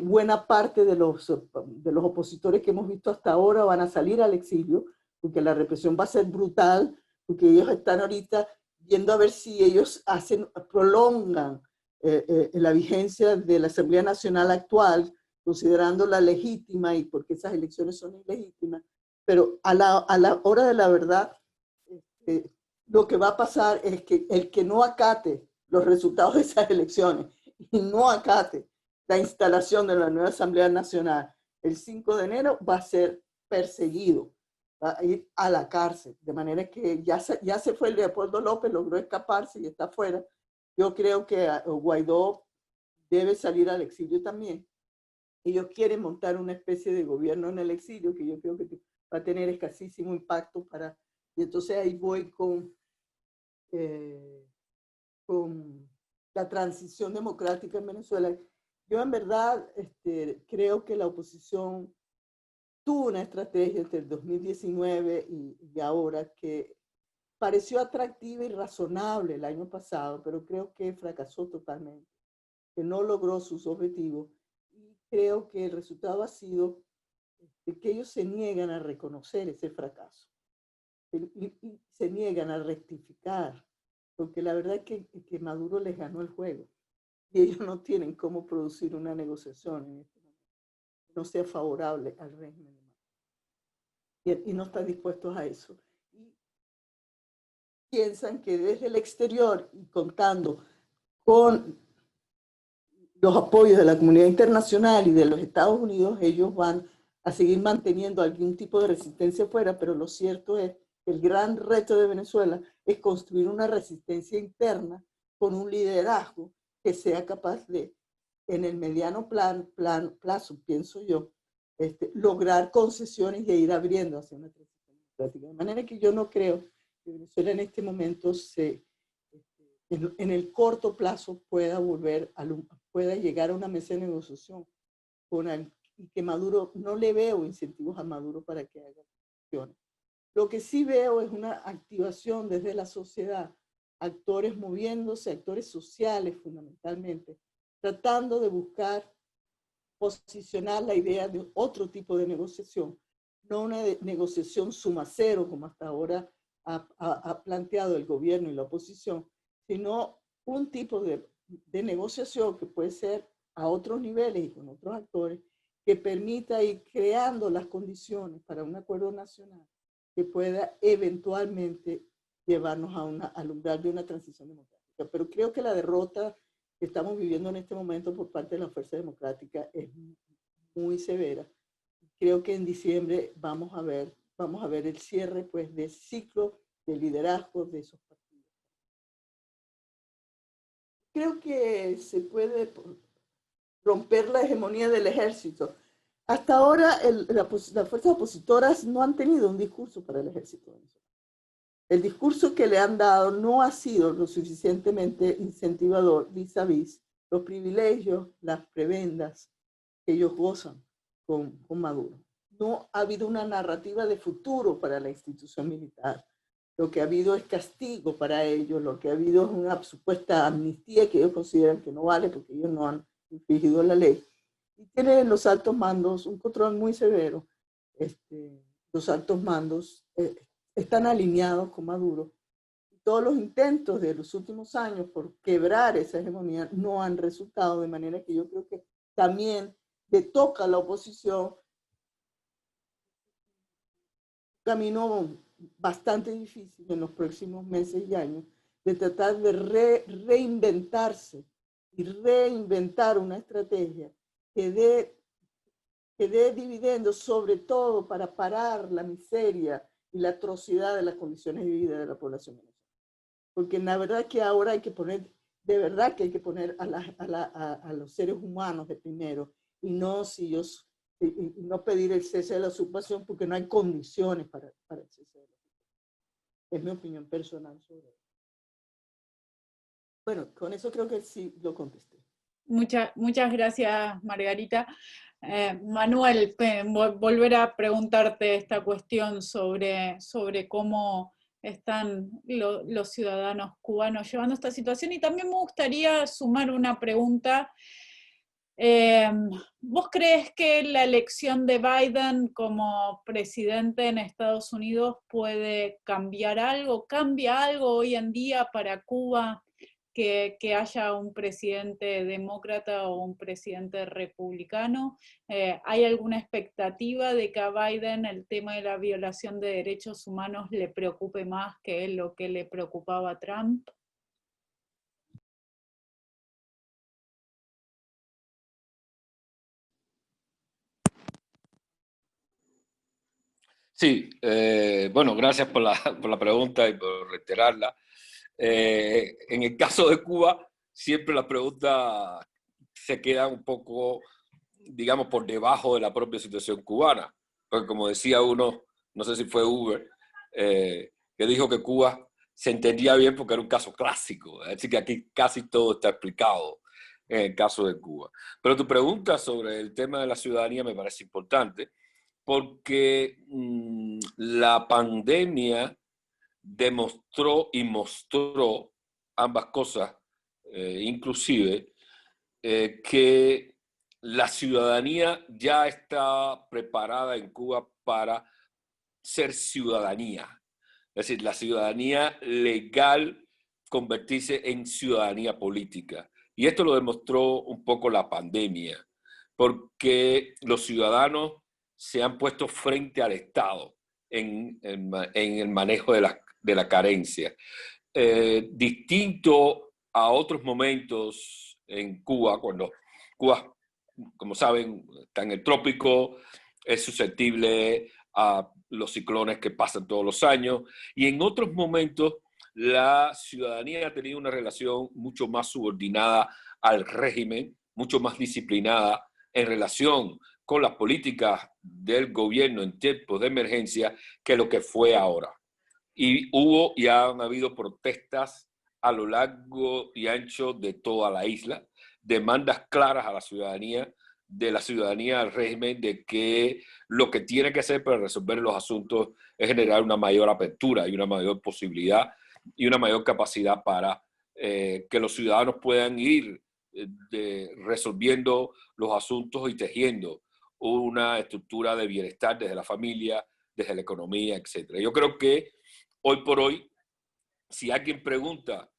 Buena parte de los opositores que hemos visto hasta ahora van a salir al exilio, porque la represión va a ser brutal, porque ellos están ahorita viendo a ver si ellos prolongan la vigencia de la Asamblea Nacional actual, considerándola legítima y porque esas elecciones son ilegítimas. Pero a la hora de la verdad, lo que va a pasar es que el que no acate los resultados de esas elecciones y no acate la instalación de la nueva Asamblea Nacional el 5 de enero va a ser perseguido, va a ir a la cárcel, de manera que ya se fue Leopoldo López, logró escaparse y está fuera. Yo creo que Guaidó debe salir al exilio también. Ellos quieren montar una especie de gobierno en el exilio que yo creo que va a tener escasísimo impacto y entonces ahí voy con la transición democrática en Venezuela, Yo en verdad creo que la oposición tuvo una estrategia entre el 2019 y ahora que pareció atractiva y razonable el año pasado, pero creo que fracasó totalmente, que no logró sus objetivos. Y creo que el resultado ha sido que ellos se niegan a reconocer ese fracaso y se niegan a rectificar, porque la verdad es que Maduro les ganó el juego y ellos no tienen cómo producir una negociación en este momento que no sea favorable al régimen y no están dispuestos a eso. Y piensan que desde el exterior y contando con los apoyos de la comunidad internacional y de los Estados Unidos, ellos van a seguir manteniendo algún tipo de resistencia afuera, pero lo cierto es que el gran reto de Venezuela es construir una resistencia interna con un liderazgo que sea capaz de, en el mediano plazo, pienso yo, lograr concesiones y ir abriendo hacia una transición democrática. De manera que yo no creo que Venezuela en este momento en el corto plazo pueda llegar a una mesa de negociación y que Maduro, no le veo incentivos a Maduro para que haga acciones. Lo que sí veo es una activación desde la sociedad, actores moviéndose, actores sociales fundamentalmente, tratando de buscar posicionar la idea de otro tipo de negociación, no una negociación suma cero como hasta ahora ha planteado el gobierno y la oposición, sino un tipo de negociación que puede ser a otros niveles y con otros actores, que permita ir creando las condiciones para un acuerdo nacional que pueda eventualmente llevarnos al umbral de una transición democrática. Pero creo que la derrota que estamos viviendo en este momento por parte de la Fuerza Democrática es muy severa. Creo que en diciembre vamos a ver el cierre pues, del ciclo de liderazgo de esos partidos. Creo que se puede romper la hegemonía del ejército. Hasta ahora las fuerzas opositoras no han tenido un discurso para el ejército venezolano. El discurso que le han dado no ha sido lo suficientemente incentivador vis-a-vis los privilegios, las prebendas que ellos gozan con Maduro. No ha habido una narrativa de futuro para la institución militar. Lo que ha habido es castigo para ellos, lo que ha habido es una supuesta amnistía que ellos consideran que no vale porque ellos no han infringido la ley. Y tienen los altos mandos un control muy severo. Los altos mandos están alineados con Maduro. Y todos los intentos de los últimos años por quebrar esa hegemonía no han resultado, de manera que yo creo que también le toca a la oposición un camino bastante difícil en los próximos meses y años de tratar de reinventarse y reinventar una estrategia que dé dividendos, sobre todo para parar la miseria y la atrocidad de las condiciones de vida de la población venezolana. Porque la verdad es que ahora hay que poner, de verdad que hay que poner a los seres humanos de primero y no, y no pedir el cese de la ocupación porque no hay condiciones para el cese de la ocupación. Es mi opinión personal sobre eso. Bueno, con eso creo que sí lo contesté. Muchas gracias, Margarita. Manuel, volver a preguntarte esta cuestión sobre cómo están los ciudadanos cubanos llevando esta situación, y también me gustaría sumar una pregunta. ¿Vos crees que la elección de Biden como presidente en Estados Unidos puede cambiar algo? ¿Cambia algo hoy en día para Cuba que haya un presidente demócrata o un presidente republicano? ¿Hay alguna expectativa de que a Biden el tema de la violación de derechos humanos le preocupe más que lo que le preocupaba a Trump? Sí, bueno, gracias por la pregunta y por reiterarla. En el caso de Cuba, siempre la pregunta se queda un poco, digamos, por debajo de la propia situación cubana. Porque como decía uno, no sé si fue Uber, que dijo que Cuba se entendía bien porque era un caso clásico. Es decir, que aquí casi todo está explicado. en el caso de Cuba. Pero tu pregunta sobre el tema de la ciudadanía me parece importante porque la pandemia demostró y mostró ambas cosas, inclusive que la ciudadanía ya está preparada en Cuba para ser ciudadanía. Es decir, la ciudadanía legal convertirse en ciudadanía política. Y esto lo demostró un poco la pandemia, porque los ciudadanos se han puesto frente al Estado en el manejo de la carencia. Distinto a otros momentos en Cuba, cuando Cuba, como saben, está en el trópico, es susceptible a los ciclones que pasan todos los años, y en otros momentos la ciudadanía ha tenido una relación mucho más subordinada al régimen, mucho más disciplinada en relación con las políticas del gobierno en tiempos de emergencia que lo que fue ahora. Y hubo y han habido protestas a lo largo y ancho de toda la isla, demandas claras a la ciudadanía, de la ciudadanía al régimen, de que lo que tiene que hacer para resolver los asuntos es generar una mayor apertura y una mayor posibilidad y una mayor capacidad para que los ciudadanos puedan ir resolviendo los asuntos y tejiendo una estructura de bienestar desde la familia, desde la economía, etc. Yo creo que hoy por hoy, si alguien pregunta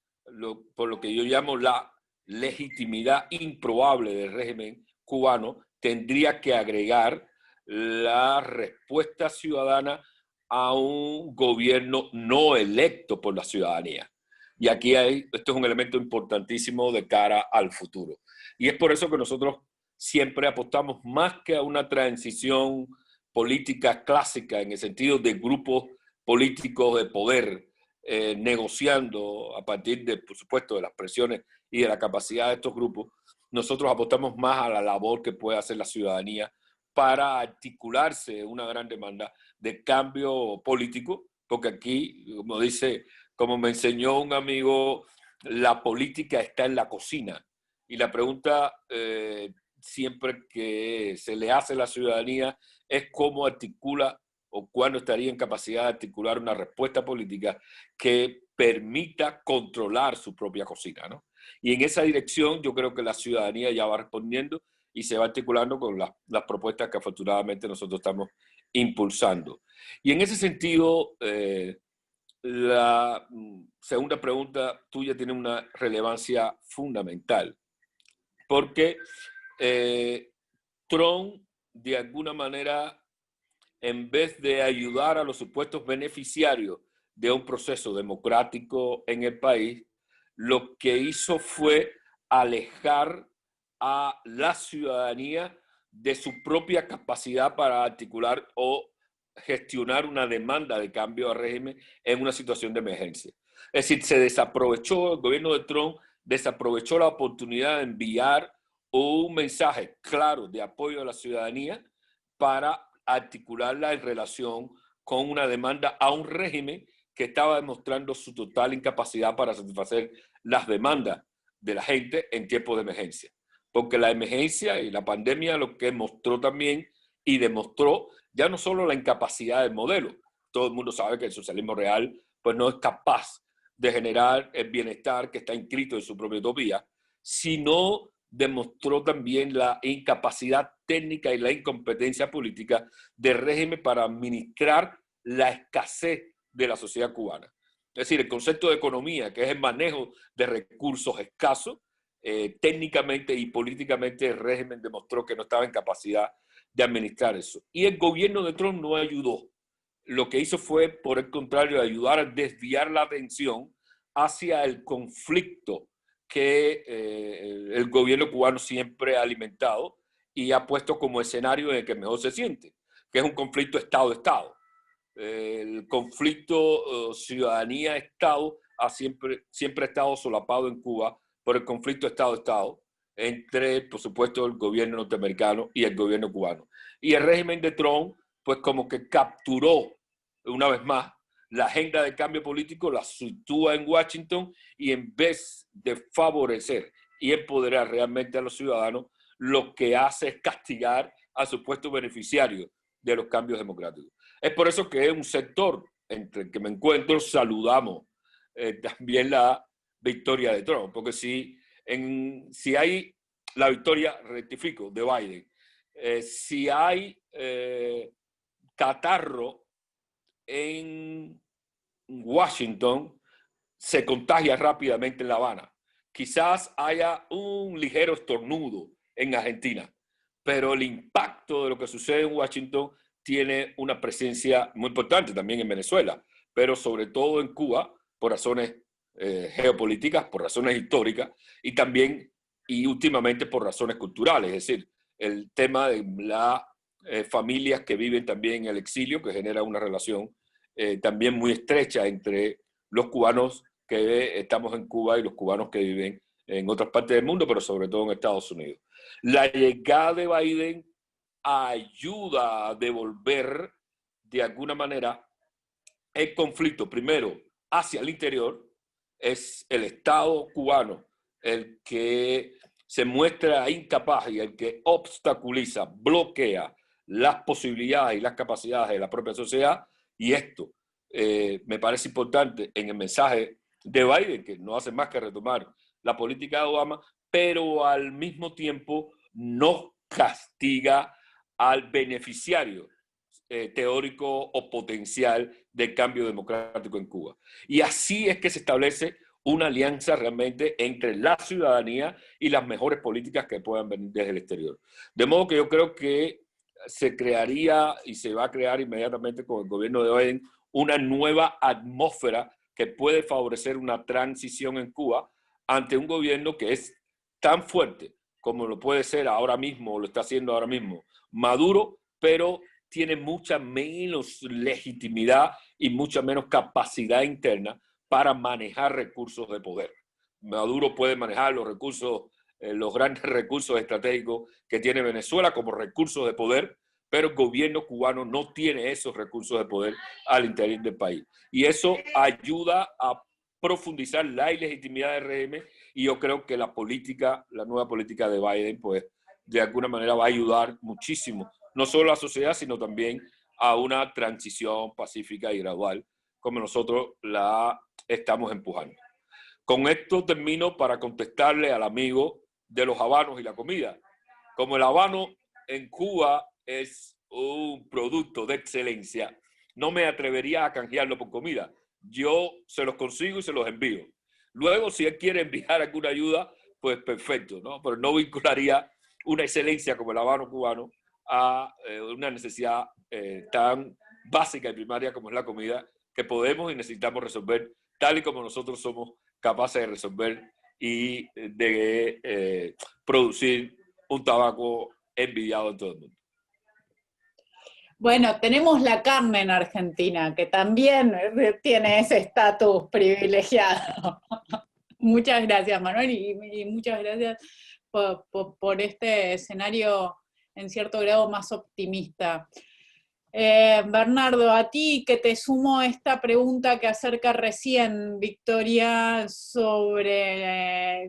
por lo que yo llamo la legitimidad improbable del régimen cubano, tendría que agregar la respuesta ciudadana a un gobierno no electo por la ciudadanía. Y aquí esto es un elemento importantísimo de cara al futuro. Y es por eso que nosotros siempre apostamos más que a una transición política clásica en el sentido de grupos políticos de poder negociando a partir de, por supuesto, de las presiones y de la capacidad de estos grupos. Nosotros apostamos más a la labor que puede hacer la ciudadanía para articularse una gran demanda de cambio político, porque aquí, como me enseñó un amigo, la política está en la cocina. Y la pregunta siempre que se le hace a la ciudadanía es cómo articula o cuándo estaría en capacidad de articular una respuesta política que permita controlar su propia cocina, ¿no? Y en esa dirección yo creo que la ciudadanía ya va respondiendo y se va articulando con las propuestas que afortunadamente nosotros estamos impulsando. Y en ese sentido, la segunda pregunta tuya tiene una relevancia fundamental, porque Trump, de alguna manera, en vez de ayudar a los supuestos beneficiarios de un proceso democrático en el país, lo que hizo fue alejar a la ciudadanía de su propia capacidad para articular o gestionar una demanda de cambio al régimen en una situación de emergencia. Es decir, el gobierno de Trump desaprovechó la oportunidad de enviar un mensaje claro de apoyo a la ciudadanía para articularla en relación con una demanda a un régimen que estaba demostrando su total incapacidad para satisfacer las demandas de la gente en tiempos de emergencia. Porque la emergencia y la pandemia lo que mostró también y demostró ya no solo la incapacidad del modelo. Todo el mundo sabe que el socialismo real pues no es capaz de generar el bienestar que está inscrito en su propia utopía, sino demostró también la incapacidad técnica y la incompetencia política del régimen para administrar la escasez de la sociedad cubana. Es decir, el concepto de economía, que es el manejo de recursos escasos, técnicamente y políticamente el régimen demostró que no estaba en capacidad de administrar eso. Y el gobierno de Trump no ayudó. Lo que hizo fue, por el contrario, ayudar a desviar la atención hacia el conflicto que el gobierno cubano siempre ha alimentado y ha puesto como escenario en el que mejor se siente, que es un conflicto Estado-Estado. El conflicto ciudadanía-Estado siempre ha estado solapado en Cuba por el conflicto Estado-Estado entre, por supuesto, el gobierno norteamericano y el gobierno cubano. Y el régimen de Trump, pues como que capturó una vez más la agenda de cambio político, la sitúa en Washington y en vez de favorecer y empoderar realmente a los ciudadanos, lo que hace es castigar a supuestos beneficiarios de los cambios democráticos. Es por eso que es un sector entre el que me encuentro, saludamos también la victoria de Trump, porque si hay la victoria, rectifico, de Biden, si hay catarro en Washington, se contagia rápidamente en La Habana. Quizás haya un ligero estornudo en Argentina, pero el impacto de lo que sucede en Washington tiene una presencia muy importante también en Venezuela, pero sobre todo en Cuba, por razones geopolíticas, por razones históricas y también y últimamente por razones culturales, es decir, el tema de las familias que viven también en el exilio, que genera una relación también muy estrecha entre los cubanos que estamos en Cuba y los cubanos que viven en otras partes del mundo, pero sobre todo en Estados Unidos. La llegada de Biden ayuda a devolver de alguna manera el conflicto, primero hacia el interior. Es el Estado cubano el que se muestra incapaz y el que obstaculiza, bloquea las posibilidades y las capacidades de la propia sociedad, y esto me parece importante en el mensaje de Biden, que no hace más que retomar la política de Obama, pero al mismo tiempo no castiga al beneficiario teórico o potencial del cambio democrático en Cuba. Y así es que se establece una alianza realmente entre la ciudadanía y las mejores políticas que puedan venir desde el exterior. De modo que yo creo que se crearía y se va a crear inmediatamente con el gobierno de Biden una nueva atmósfera que puede favorecer una transición en Cuba ante un gobierno que es tan fuerte como lo puede ser ahora mismo, o lo está haciendo ahora mismo, Maduro, pero tiene mucha menos legitimidad y mucha menos capacidad interna para manejar recursos de poder. Maduro puede manejar los recursos, los grandes recursos estratégicos que tiene Venezuela como recursos de poder, pero el gobierno cubano no tiene esos recursos de poder al interior del país. Y eso ayuda a profundizar la ilegitimidad del régimen, y yo creo que la nueva política de Biden, pues, de alguna manera va a ayudar muchísimo, no solo a la sociedad, sino también a una transición pacífica y gradual, como nosotros la estamos empujando. Con esto termino para contestarle al amigo de los habanos y la comida. Como el habano en Cuba es un producto de excelencia, no me atrevería a canjearlo por comida. Yo se los consigo y se los envío. Luego, si él quiere enviar alguna ayuda, pues perfecto, ¿no? Pero no vincularía una excelencia como el habano cubano a una necesidad tan básica y primaria como es la comida, que podemos y necesitamos resolver tal y como nosotros somos capaces de resolver y de producir un tabaco envidiado en todo el mundo. Bueno, tenemos la carne en Argentina, que también tiene ese estatus privilegiado. Muchas gracias, Manuel, y muchas gracias por este escenario en cierto grado más optimista. Bernardo, a ti que te sumo esta pregunta que acerca recién Victoria sobre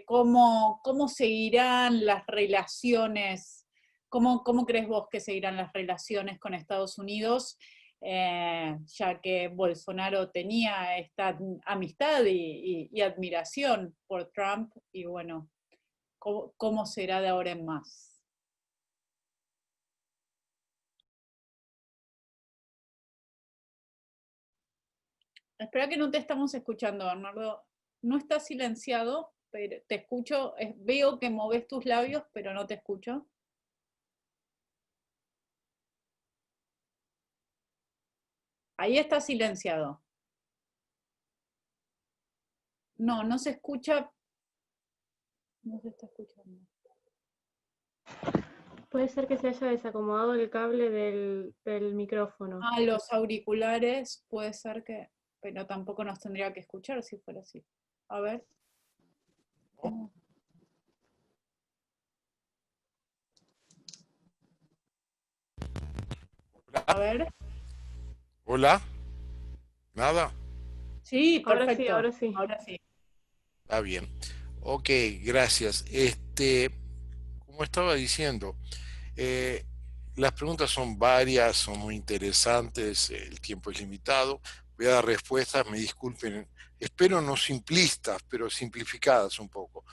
cómo seguirán las relaciones. ¿Cómo crees vos que seguirán las relaciones con Estados Unidos, ya que Bolsonaro tenía esta amistad y admiración por Trump? Y bueno, ¿cómo será de ahora en más? Espera que no te estamos escuchando, Bernardo. No estás silenciado, pero te escucho. Veo que moves tus labios, pero no te escucho. Ahí está silenciado. No, no se escucha. No se está escuchando. Puede ser que se haya desacomodado el cable del micrófono. Ah, los auriculares, puede ser que... Pero tampoco nos tendría que escuchar si fuera así. A ver. A ver. Hola. ¿Nada? Sí, perfecto. Ahora sí. Ahora sí. Está bien. Ok, gracias. Como estaba diciendo, eh, las preguntas son varias, son muy interesantes, el tiempo es limitado. Voy a dar respuestas, me disculpen, espero no simplistas, pero simplificadas un poco.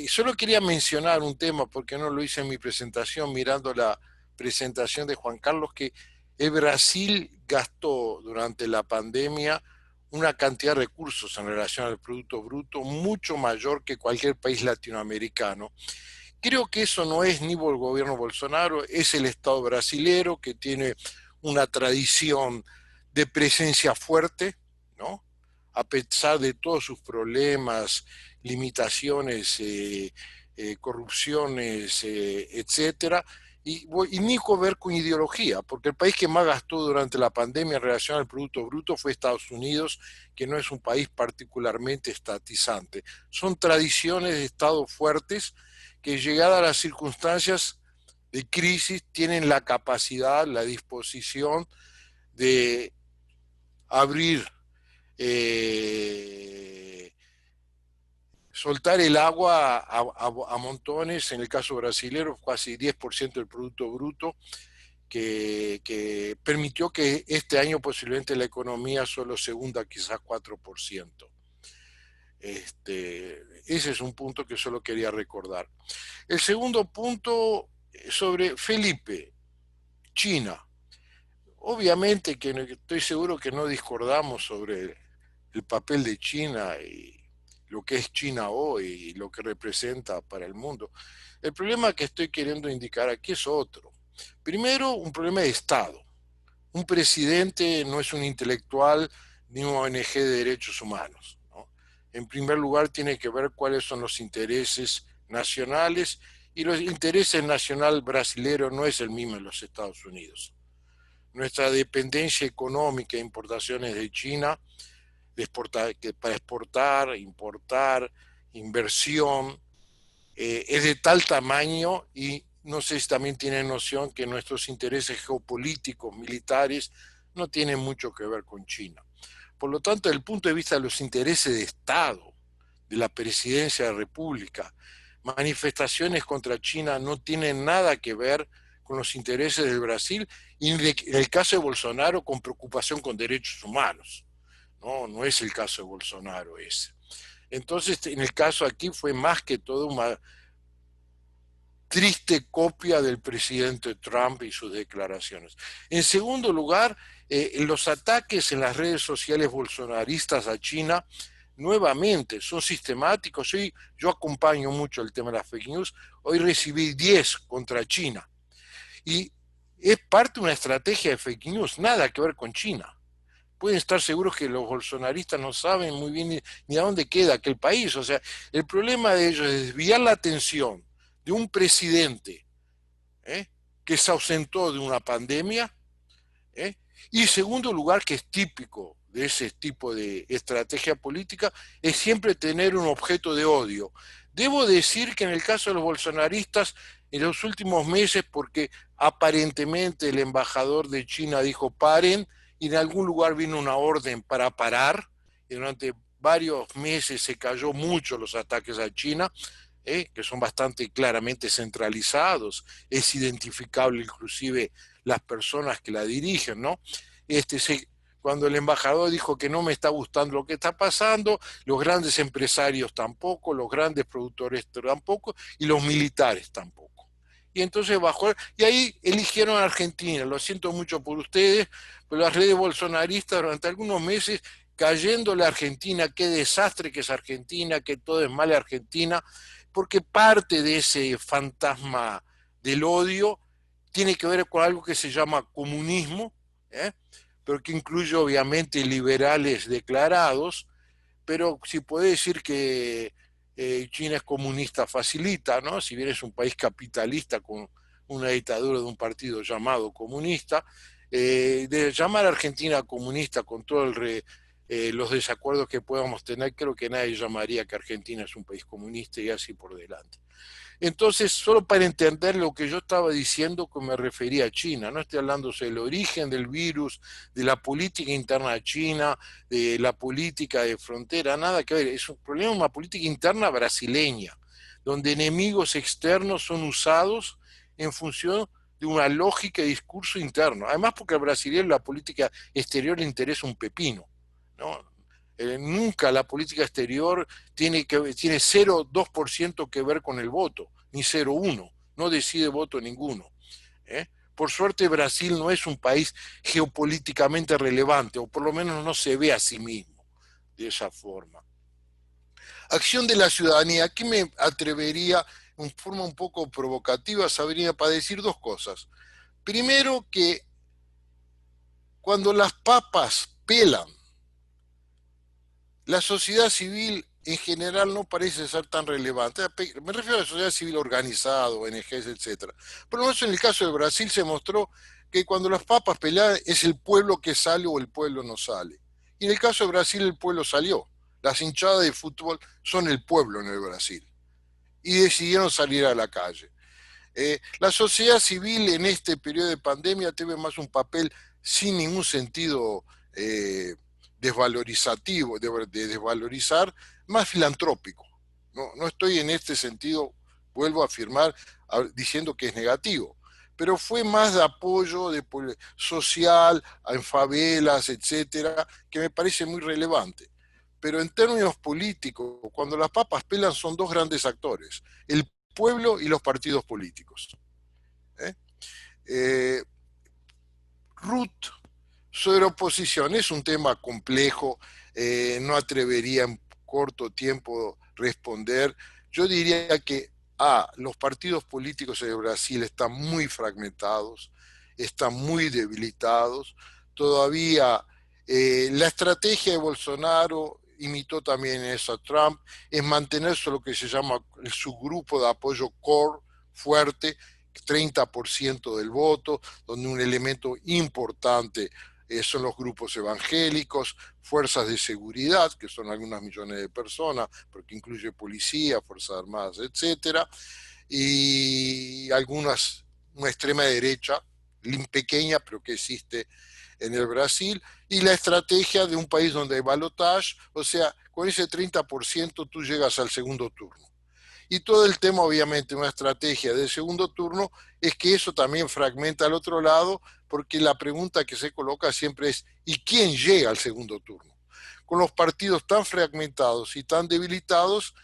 Solo quería mencionar un tema, porque no lo hice en mi presentación, mirando la presentación de Juan Carlos, que el Brasil gastó durante la pandemia una cantidad de recursos en relación al Producto Bruto mucho mayor que cualquier país latinoamericano. Creo que eso no es ni el gobierno Bolsonaro, es el Estado brasilero que tiene una tradición de presencia fuerte, ¿no? A pesar de todos sus problemas, limitaciones, corrupciones, etcétera, y ni que ver con ideología, porque el país que más gastó durante la pandemia en relación al Producto Bruto fue Estados Unidos, que no es un país particularmente estatizante. Son tradiciones de Estado fuertes que llegadas las circunstancias de crisis tienen la capacidad, la disposición de abrir, soltar el agua a montones, en el caso brasilero casi 10% del Producto Bruto, que permitió que este año posiblemente la economía solo se hunda quizás 4%. Ese es un punto que solo quería recordar. El segundo punto sobre Felipe, China. Obviamente que estoy seguro que no discordamos sobre el papel de China y lo que es China hoy y lo que representa para el mundo. El problema que estoy queriendo indicar aquí es otro. Primero, un problema de Estado. Un presidente no es un intelectual ni una ONG de derechos humanos, ¿no? En primer lugar, tiene que ver cuáles son los intereses nacionales, y los intereses nacional brasilero no es el mismo en los Estados Unidos. Nuestra dependencia económica e importaciones de China para exportar, importar, inversión, es de tal tamaño, y no sé si también tienen noción que nuestros intereses geopolíticos, militares, no tienen mucho que ver con China. Por lo tanto, desde el punto de vista de los intereses de Estado, de la presidencia de la República, manifestaciones contra China no tienen nada que ver con los intereses del Brasil, y en el caso de Bolsonaro con preocupación con derechos humanos. No es el caso de Bolsonaro ese. Entonces, en el caso aquí fue más que todo una triste copia del presidente Trump y sus declaraciones. En segundo lugar, los ataques en las redes sociales bolsonaristas a China nuevamente son sistemáticos. Hoy yo acompaño mucho el tema de las fake news. Hoy recibí 10 contra China. Y es parte de una estrategia de fake news, nada que ver con China. Pueden estar seguros que los bolsonaristas no saben muy bien ni a dónde queda aquel país. O sea, el problema de ellos es desviar la atención de un presidente que se ausentó de una pandemia, y en segundo lugar, que es típico de ese tipo de estrategia política, es siempre tener un objeto de odio. Debo decir que en el caso de los bolsonaristas, en los últimos meses, porque aparentemente el embajador de China dijo paren, y en algún lugar vino una orden para parar, y durante varios meses se cayó mucho los ataques a China, que son bastante claramente centralizados, es identificable inclusive las personas que la dirigen, ¿no? Cuando el embajador dijo que no me está gustando lo que está pasando, los grandes empresarios tampoco, los grandes productores tampoco, y los militares tampoco. Y entonces bajó, y ahí eligieron a Argentina. Lo siento mucho por ustedes, pero las redes bolsonaristas durante algunos meses cayéndole a Argentina, qué desastre que es Argentina, que todo es mal Argentina, porque parte de ese fantasma del odio tiene que ver con algo que se llama comunismo, pero que incluye obviamente liberales declarados, pero si puede decir que China es comunista facilita, ¿no? Si bien es un país capitalista con una dictadura de un partido llamado comunista, de llamar a Argentina comunista con todo los desacuerdos que podamos tener, creo que nadie llamaría que Argentina es un país comunista y así por delante. Entonces, solo para entender lo que yo estaba diciendo, que me refería a China, no estoy hablando del origen del virus, de la política interna de China, de la política de frontera, nada que ver, es un problema de una política interna brasileña, donde enemigos externos son usados en función de una lógica de discurso interno. Además, porque al brasileño la política exterior le interesa un pepino, ¿no? Nunca la política exterior tiene 0,2% que ver con el voto, ni 0,1%, no decide voto ninguno. Por suerte Brasil no es un país geopolíticamente relevante, o por lo menos no se ve a sí mismo de esa forma. Acción de la ciudadanía, aquí me atrevería en forma un poco provocativa, Sabrina, para decir dos cosas. Primero, que cuando las papas pelan, la sociedad civil en general no parece ser tan relevante. Me refiero a la sociedad civil organizada, ONGs, etc. Por lo menos en el caso de Brasil se mostró que cuando las papas pelean es el pueblo que sale o el pueblo no sale. Y en el caso de Brasil el pueblo salió. Las hinchadas de fútbol son el pueblo en el Brasil. Y decidieron salir a la calle. La sociedad civil en este periodo de pandemia tiene más un papel sin ningún sentido desvalorizativo, de desvalorizar, más filantrópico. No estoy en este sentido, vuelvo a afirmar, diciendo que es negativo, pero fue más de apoyo social, en favelas, etcétera, que me parece muy relevante. Pero en términos políticos, cuando las papas pelan son dos grandes actores, el pueblo y los partidos políticos. Ruth, sobre oposición, es un tema complejo, no atrevería en corto tiempo responder. Yo diría que los partidos políticos en Brasil están muy fragmentados, están muy debilitados. Todavía la estrategia de Bolsonaro, imitó también eso a Trump, es mantenerse lo que se llama su grupo de apoyo core fuerte, 30% del voto, donde un elemento importante son los grupos evangélicos, fuerzas de seguridad, que son algunas millones de personas, porque incluye policía, fuerzas armadas, etcétera, y una extrema derecha, pequeña, pero que existe en el Brasil, y la estrategia de un país donde hay balotage, o sea, con ese 30% tú llegas al segundo turno. Y todo el tema, obviamente, una estrategia de segundo turno, es que eso también fragmenta al otro lado, porque la pregunta que se coloca siempre es, ¿y quién llega al segundo turno? Con los partidos tan fragmentados y tan debilitados,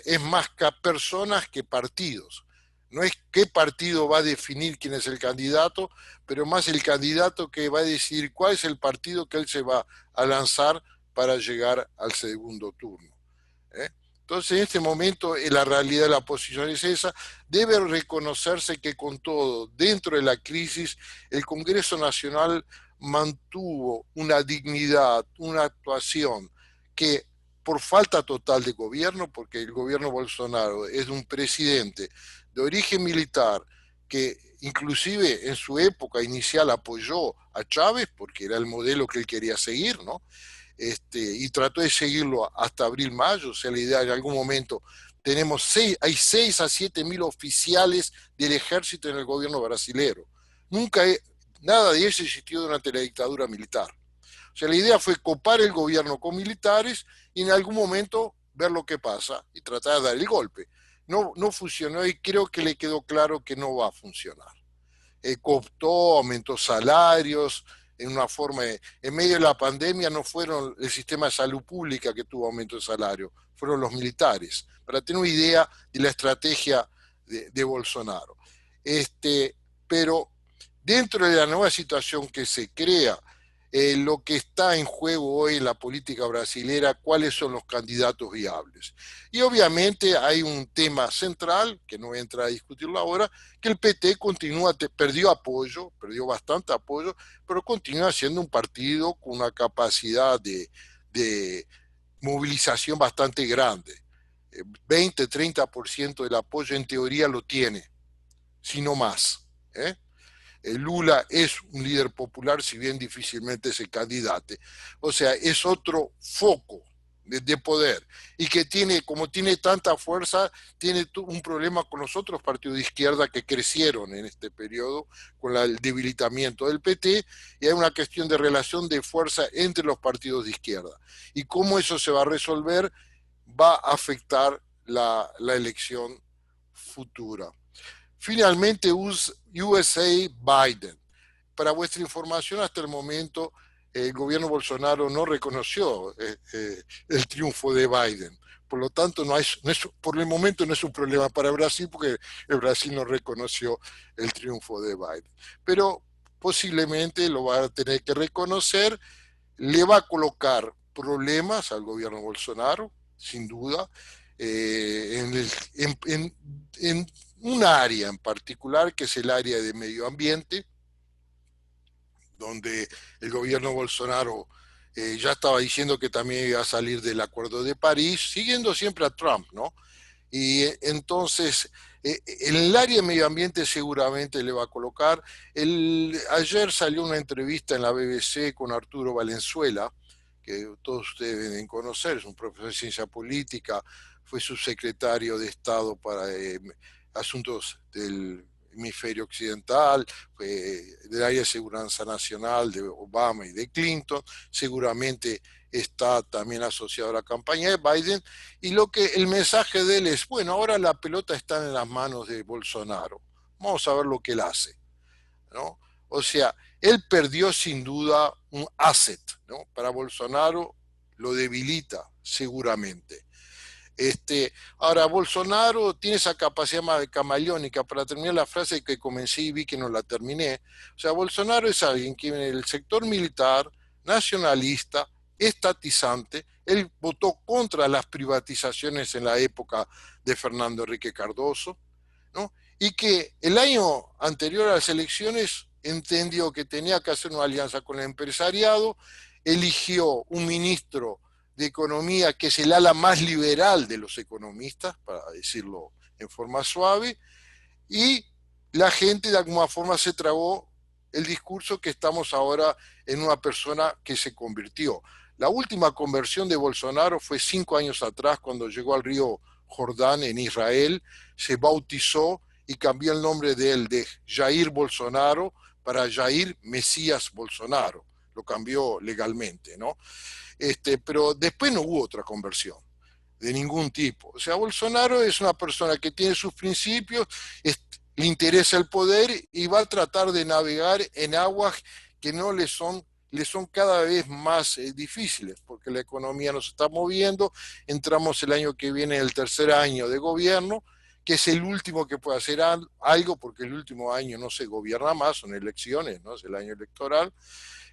es más personas que partidos. No es qué partido va a definir quién es el candidato, pero más el candidato que va a decidir cuál es el partido que él se va a lanzar para llegar al segundo turno. Entonces, en este momento, la realidad de la oposición es esa. Debe reconocerse que con todo, dentro de la crisis, el Congreso Nacional mantuvo una dignidad, una actuación que, por falta total de gobierno, porque el gobierno Bolsonaro es un presidente de origen militar que inclusive en su época inicial apoyó a Chávez porque era el modelo que él quería seguir, ¿no? Y trató de seguirlo hasta abril-mayo, o sea, la idea en algún momento hay 6 a 7 mil oficiales del ejército en el gobierno brasilero. Nada de eso existió durante la dictadura militar. O sea, la idea fue copar el gobierno con militares y en algún momento ver lo que pasa y tratar de dar el golpe. No funcionó y creo que le quedó claro que no va a funcionar. Cooptó, aumentó salarios, en medio de la pandemia no fueron el sistema de salud pública que tuvo aumento de salario, fueron los militares, para tener una idea de la estrategia de Bolsonaro. Pero dentro de la nueva situación que se crea, lo que está en juego hoy en la política brasilera, cuáles son los candidatos viables. Y obviamente hay un tema central, que no voy a entrar a discutirlo ahora, que el PT perdió bastante apoyo, pero continúa siendo un partido con una capacidad de movilización bastante grande. 20-30% del apoyo en teoría lo tiene, si no más. Lula es un líder popular, si bien difícilmente se candidate. O sea, es otro foco de poder, y que tiene, como tiene tanta fuerza, tiene un problema con los otros partidos de izquierda que crecieron en este periodo con el debilitamiento del PT, y hay una cuestión de relación de fuerza entre los partidos de izquierda. Y cómo eso se va a resolver va a afectar la elección futura. Finalmente, USA Biden. Para vuestra información, hasta el momento el gobierno Bolsonaro no reconoció el triunfo de Biden. Por lo tanto, por el momento no es un problema para Brasil, porque el Brasil no reconoció el triunfo de Biden. Pero posiblemente lo va a tener que reconocer, le va a colocar problemas al gobierno Bolsonaro, sin duda, en un área en particular, que es el área de medio ambiente, donde el gobierno Bolsonaro ya estaba diciendo que también iba a salir del Acuerdo de París, siguiendo siempre a Trump, ¿no? Y entonces, en el área de medio ambiente seguramente le va a colocar. Ayer salió una entrevista en la BBC con Arturo Valenzuela, que todos ustedes deben conocer, es un profesor de ciencia política, fue subsecretario de Estado para asuntos del hemisferio occidental, del área de seguridad nacional de Obama y de Clinton, seguramente está también asociado a la campaña de Biden, y el mensaje de él es, bueno, ahora la pelota está en las manos de Bolsonaro, vamos a ver lo que él hace, ¿no? O sea, él perdió sin duda un asset, ¿no? Para Bolsonaro lo debilita seguramente. Ahora, Bolsonaro tiene esa capacidad más camaleónica. Para terminar la frase que comencé y vi que no la terminé, o sea, Bolsonaro es alguien que en el sector militar, nacionalista, estatizante, él votó contra las privatizaciones en la época de Fernando Henrique Cardoso, ¿no? Y que el año anterior a las elecciones entendió que tenía que hacer una alianza con el empresariado, eligió un ministro de Economía que es el ala más liberal de los economistas, para decirlo en forma suave, y la gente de alguna forma se tragó el discurso que estamos ahora en una persona que se convirtió. La última conversión de Bolsonaro fue 5 años atrás, cuando llegó al río Jordán en Israel, se bautizó y cambió el nombre de él de Jair Bolsonaro para Jair Mesías Bolsonaro. Lo cambió legalmente, ¿no? Pero después no hubo otra conversión de ningún tipo. O sea, Bolsonaro es una persona que tiene sus principios, le interesa el poder y va a tratar de navegar en aguas que no le son cada vez más difíciles, porque la economía nos está moviendo, entramos el año que viene en el tercer año de gobierno, que es el último que puede hacer algo, porque el último año no se gobierna más, son elecciones, ¿no? Es el año electoral.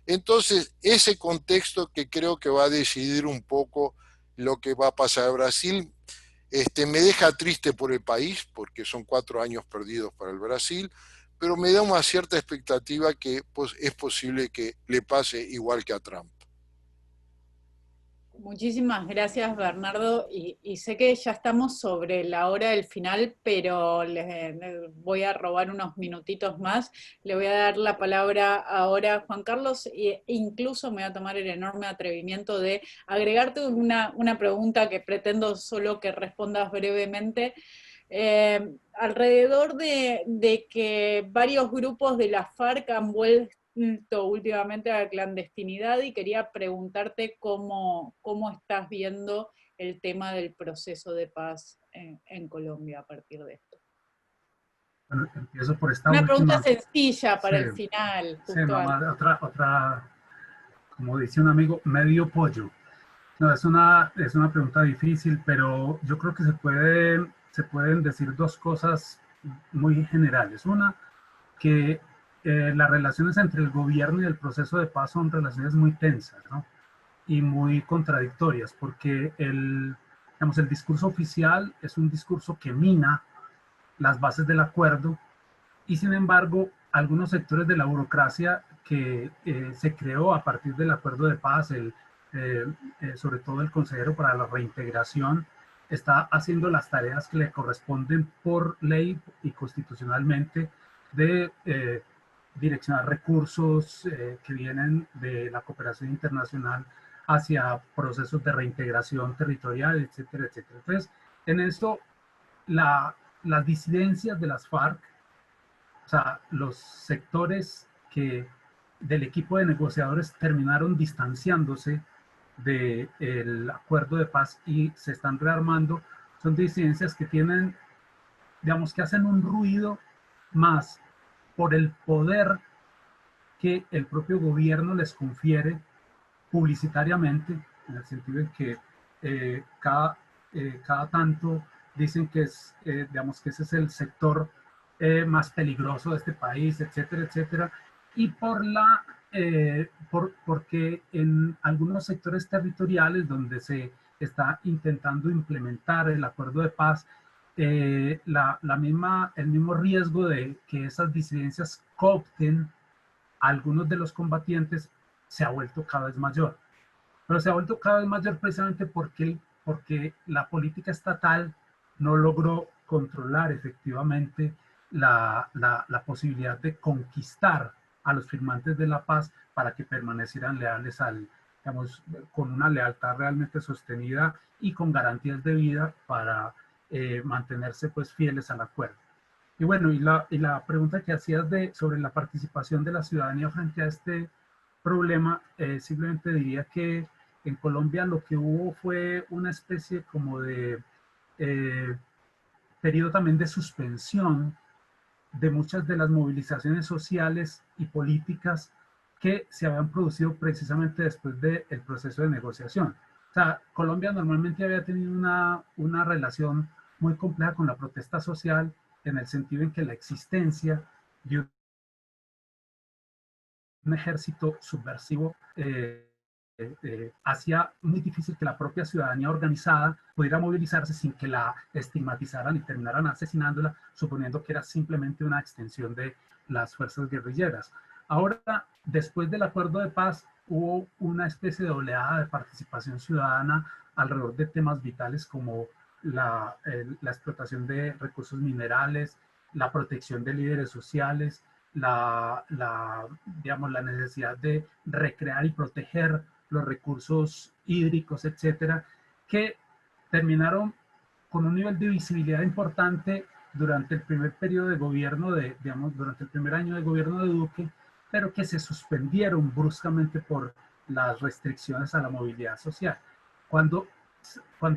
Entonces, ese contexto que creo que va a decidir un poco lo que va a pasar en Brasil, me deja triste por el país, porque son 4 años perdidos para el Brasil, pero me da una cierta expectativa que pues, es posible que le pase igual que a Trump. Muchísimas gracias, Bernardo, y sé que ya estamos sobre la hora del final, pero les voy a robar unos minutitos más. Le voy a dar la palabra ahora a Juan Carlos, e incluso me voy a tomar el enorme atrevimiento de agregarte una pregunta que pretendo solo que respondas brevemente. Alrededor de que varios grupos de la FARC han vuelto últimamente a la clandestinidad, y quería preguntarte cómo estás viendo el tema del proceso de paz en Colombia a partir de esto. Bueno, empiezo por esta Una última. pregunta sencilla para el final. Sí, nomás otra, como dice un amigo, medio pollo. No, es una pregunta difícil, pero yo creo que se pueden decir 2 cosas muy generales. Una, que las relaciones entre el gobierno y el proceso de paz son relaciones muy tensas, ¿no? Y muy contradictorias, porque el discurso oficial es un discurso que mina las bases del acuerdo, y sin embargo, algunos sectores de la burocracia que se creó a partir del acuerdo de paz, sobre todo el consejero para la reintegración, está haciendo las tareas que le corresponden por ley y constitucionalmente de direccionar recursos que vienen de la cooperación internacional hacia procesos de reintegración territorial, etcétera, etcétera. Entonces, en esto, las disidencias de las FARC, o sea, los sectores que del equipo de negociadores terminaron distanciándose del acuerdo de paz y se están rearmando, son disidencias que tienen, digamos, que hacen un ruido más por el poder que el propio gobierno les confiere publicitariamente, en el sentido en que cada tanto dicen que es, digamos, que ese es el sector más peligroso de este país, etcétera, etcétera, y porque en algunos sectores territoriales donde se está intentando implementar el acuerdo de paz, el mismo riesgo de que esas disidencias coopten a algunos de los combatientes se ha vuelto cada vez mayor. Pero se ha vuelto cada vez mayor precisamente porque la política estatal no logró controlar efectivamente la posibilidad de conquistar a los firmantes de la paz para que permanecieran leales digamos, con una lealtad realmente sostenida y con garantías de vida para mantenerse pues fieles al acuerdo. Y bueno, y la pregunta que hacías sobre la participación de la ciudadanía frente a este problema, simplemente diría que en Colombia lo que hubo fue una especie como de periodo también de suspensión de muchas de las movilizaciones sociales y políticas que se habían producido precisamente después del proceso de negociación. O sea, Colombia normalmente había tenido una relación muy compleja con la protesta social, en el sentido en que la existencia de un ejército subversivo hacía muy difícil que la propia ciudadanía organizada pudiera movilizarse sin que la estigmatizaran y terminaran asesinándola, suponiendo que era simplemente una extensión de las fuerzas guerrilleras. Ahora, después del acuerdo de paz, hubo una especie de oleada de participación ciudadana alrededor de temas vitales como la explotación de recursos minerales, la protección de líderes sociales, digamos, la necesidad de recrear y proteger los recursos hídricos, etcétera, que terminaron con un nivel de visibilidad importante durante el primer periodo de gobierno, digamos, durante el primer año de gobierno de Duque, pero que se suspendieron bruscamente por las restricciones a la movilidad social. Cuando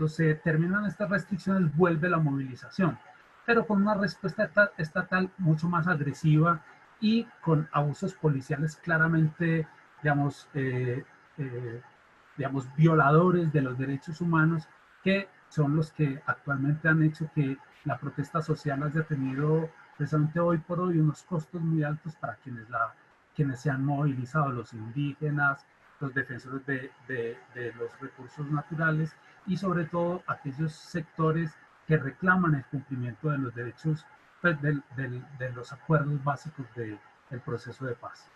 se terminan estas restricciones, vuelve la movilización, pero con una respuesta estatal mucho más agresiva y con abusos policiales claramente, digamos, digamos, violadores de los derechos humanos, que son los que actualmente han hecho que la protesta social haya tenido precisamente hoy por hoy unos costos muy altos para quienes se han movilizado, los indígenas, los defensores de los recursos naturales y sobre todo aquellos sectores que reclaman el cumplimiento de los derechos, pues, de los acuerdos básicos del proceso de paz.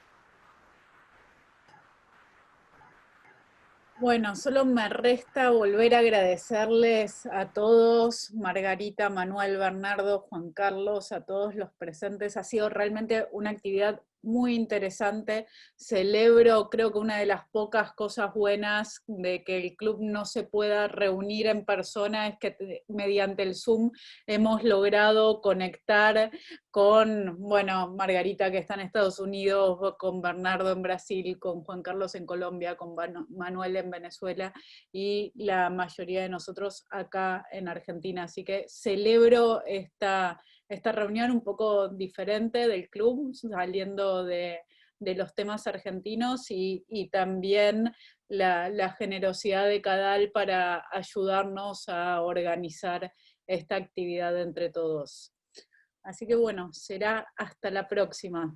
Bueno, solo me resta volver a agradecerles a todos, Margarita, Manuel, Bernardo, Juan Carlos, a todos los presentes. Ha sido realmente una actividad muy interesante. Celebro, creo que una de las pocas cosas buenas de que el club no se pueda reunir en persona es que mediante el Zoom hemos logrado conectar con, bueno, Margarita que está en Estados Unidos, con Bernardo en Brasil, con Juan Carlos en Colombia, con Manuel en Venezuela y la mayoría de nosotros acá en Argentina. Así que celebro esta reunión un poco diferente del club, saliendo de los temas argentinos y también la generosidad de Cadal para ayudarnos a organizar esta actividad entre todos. Así que bueno, será hasta la próxima.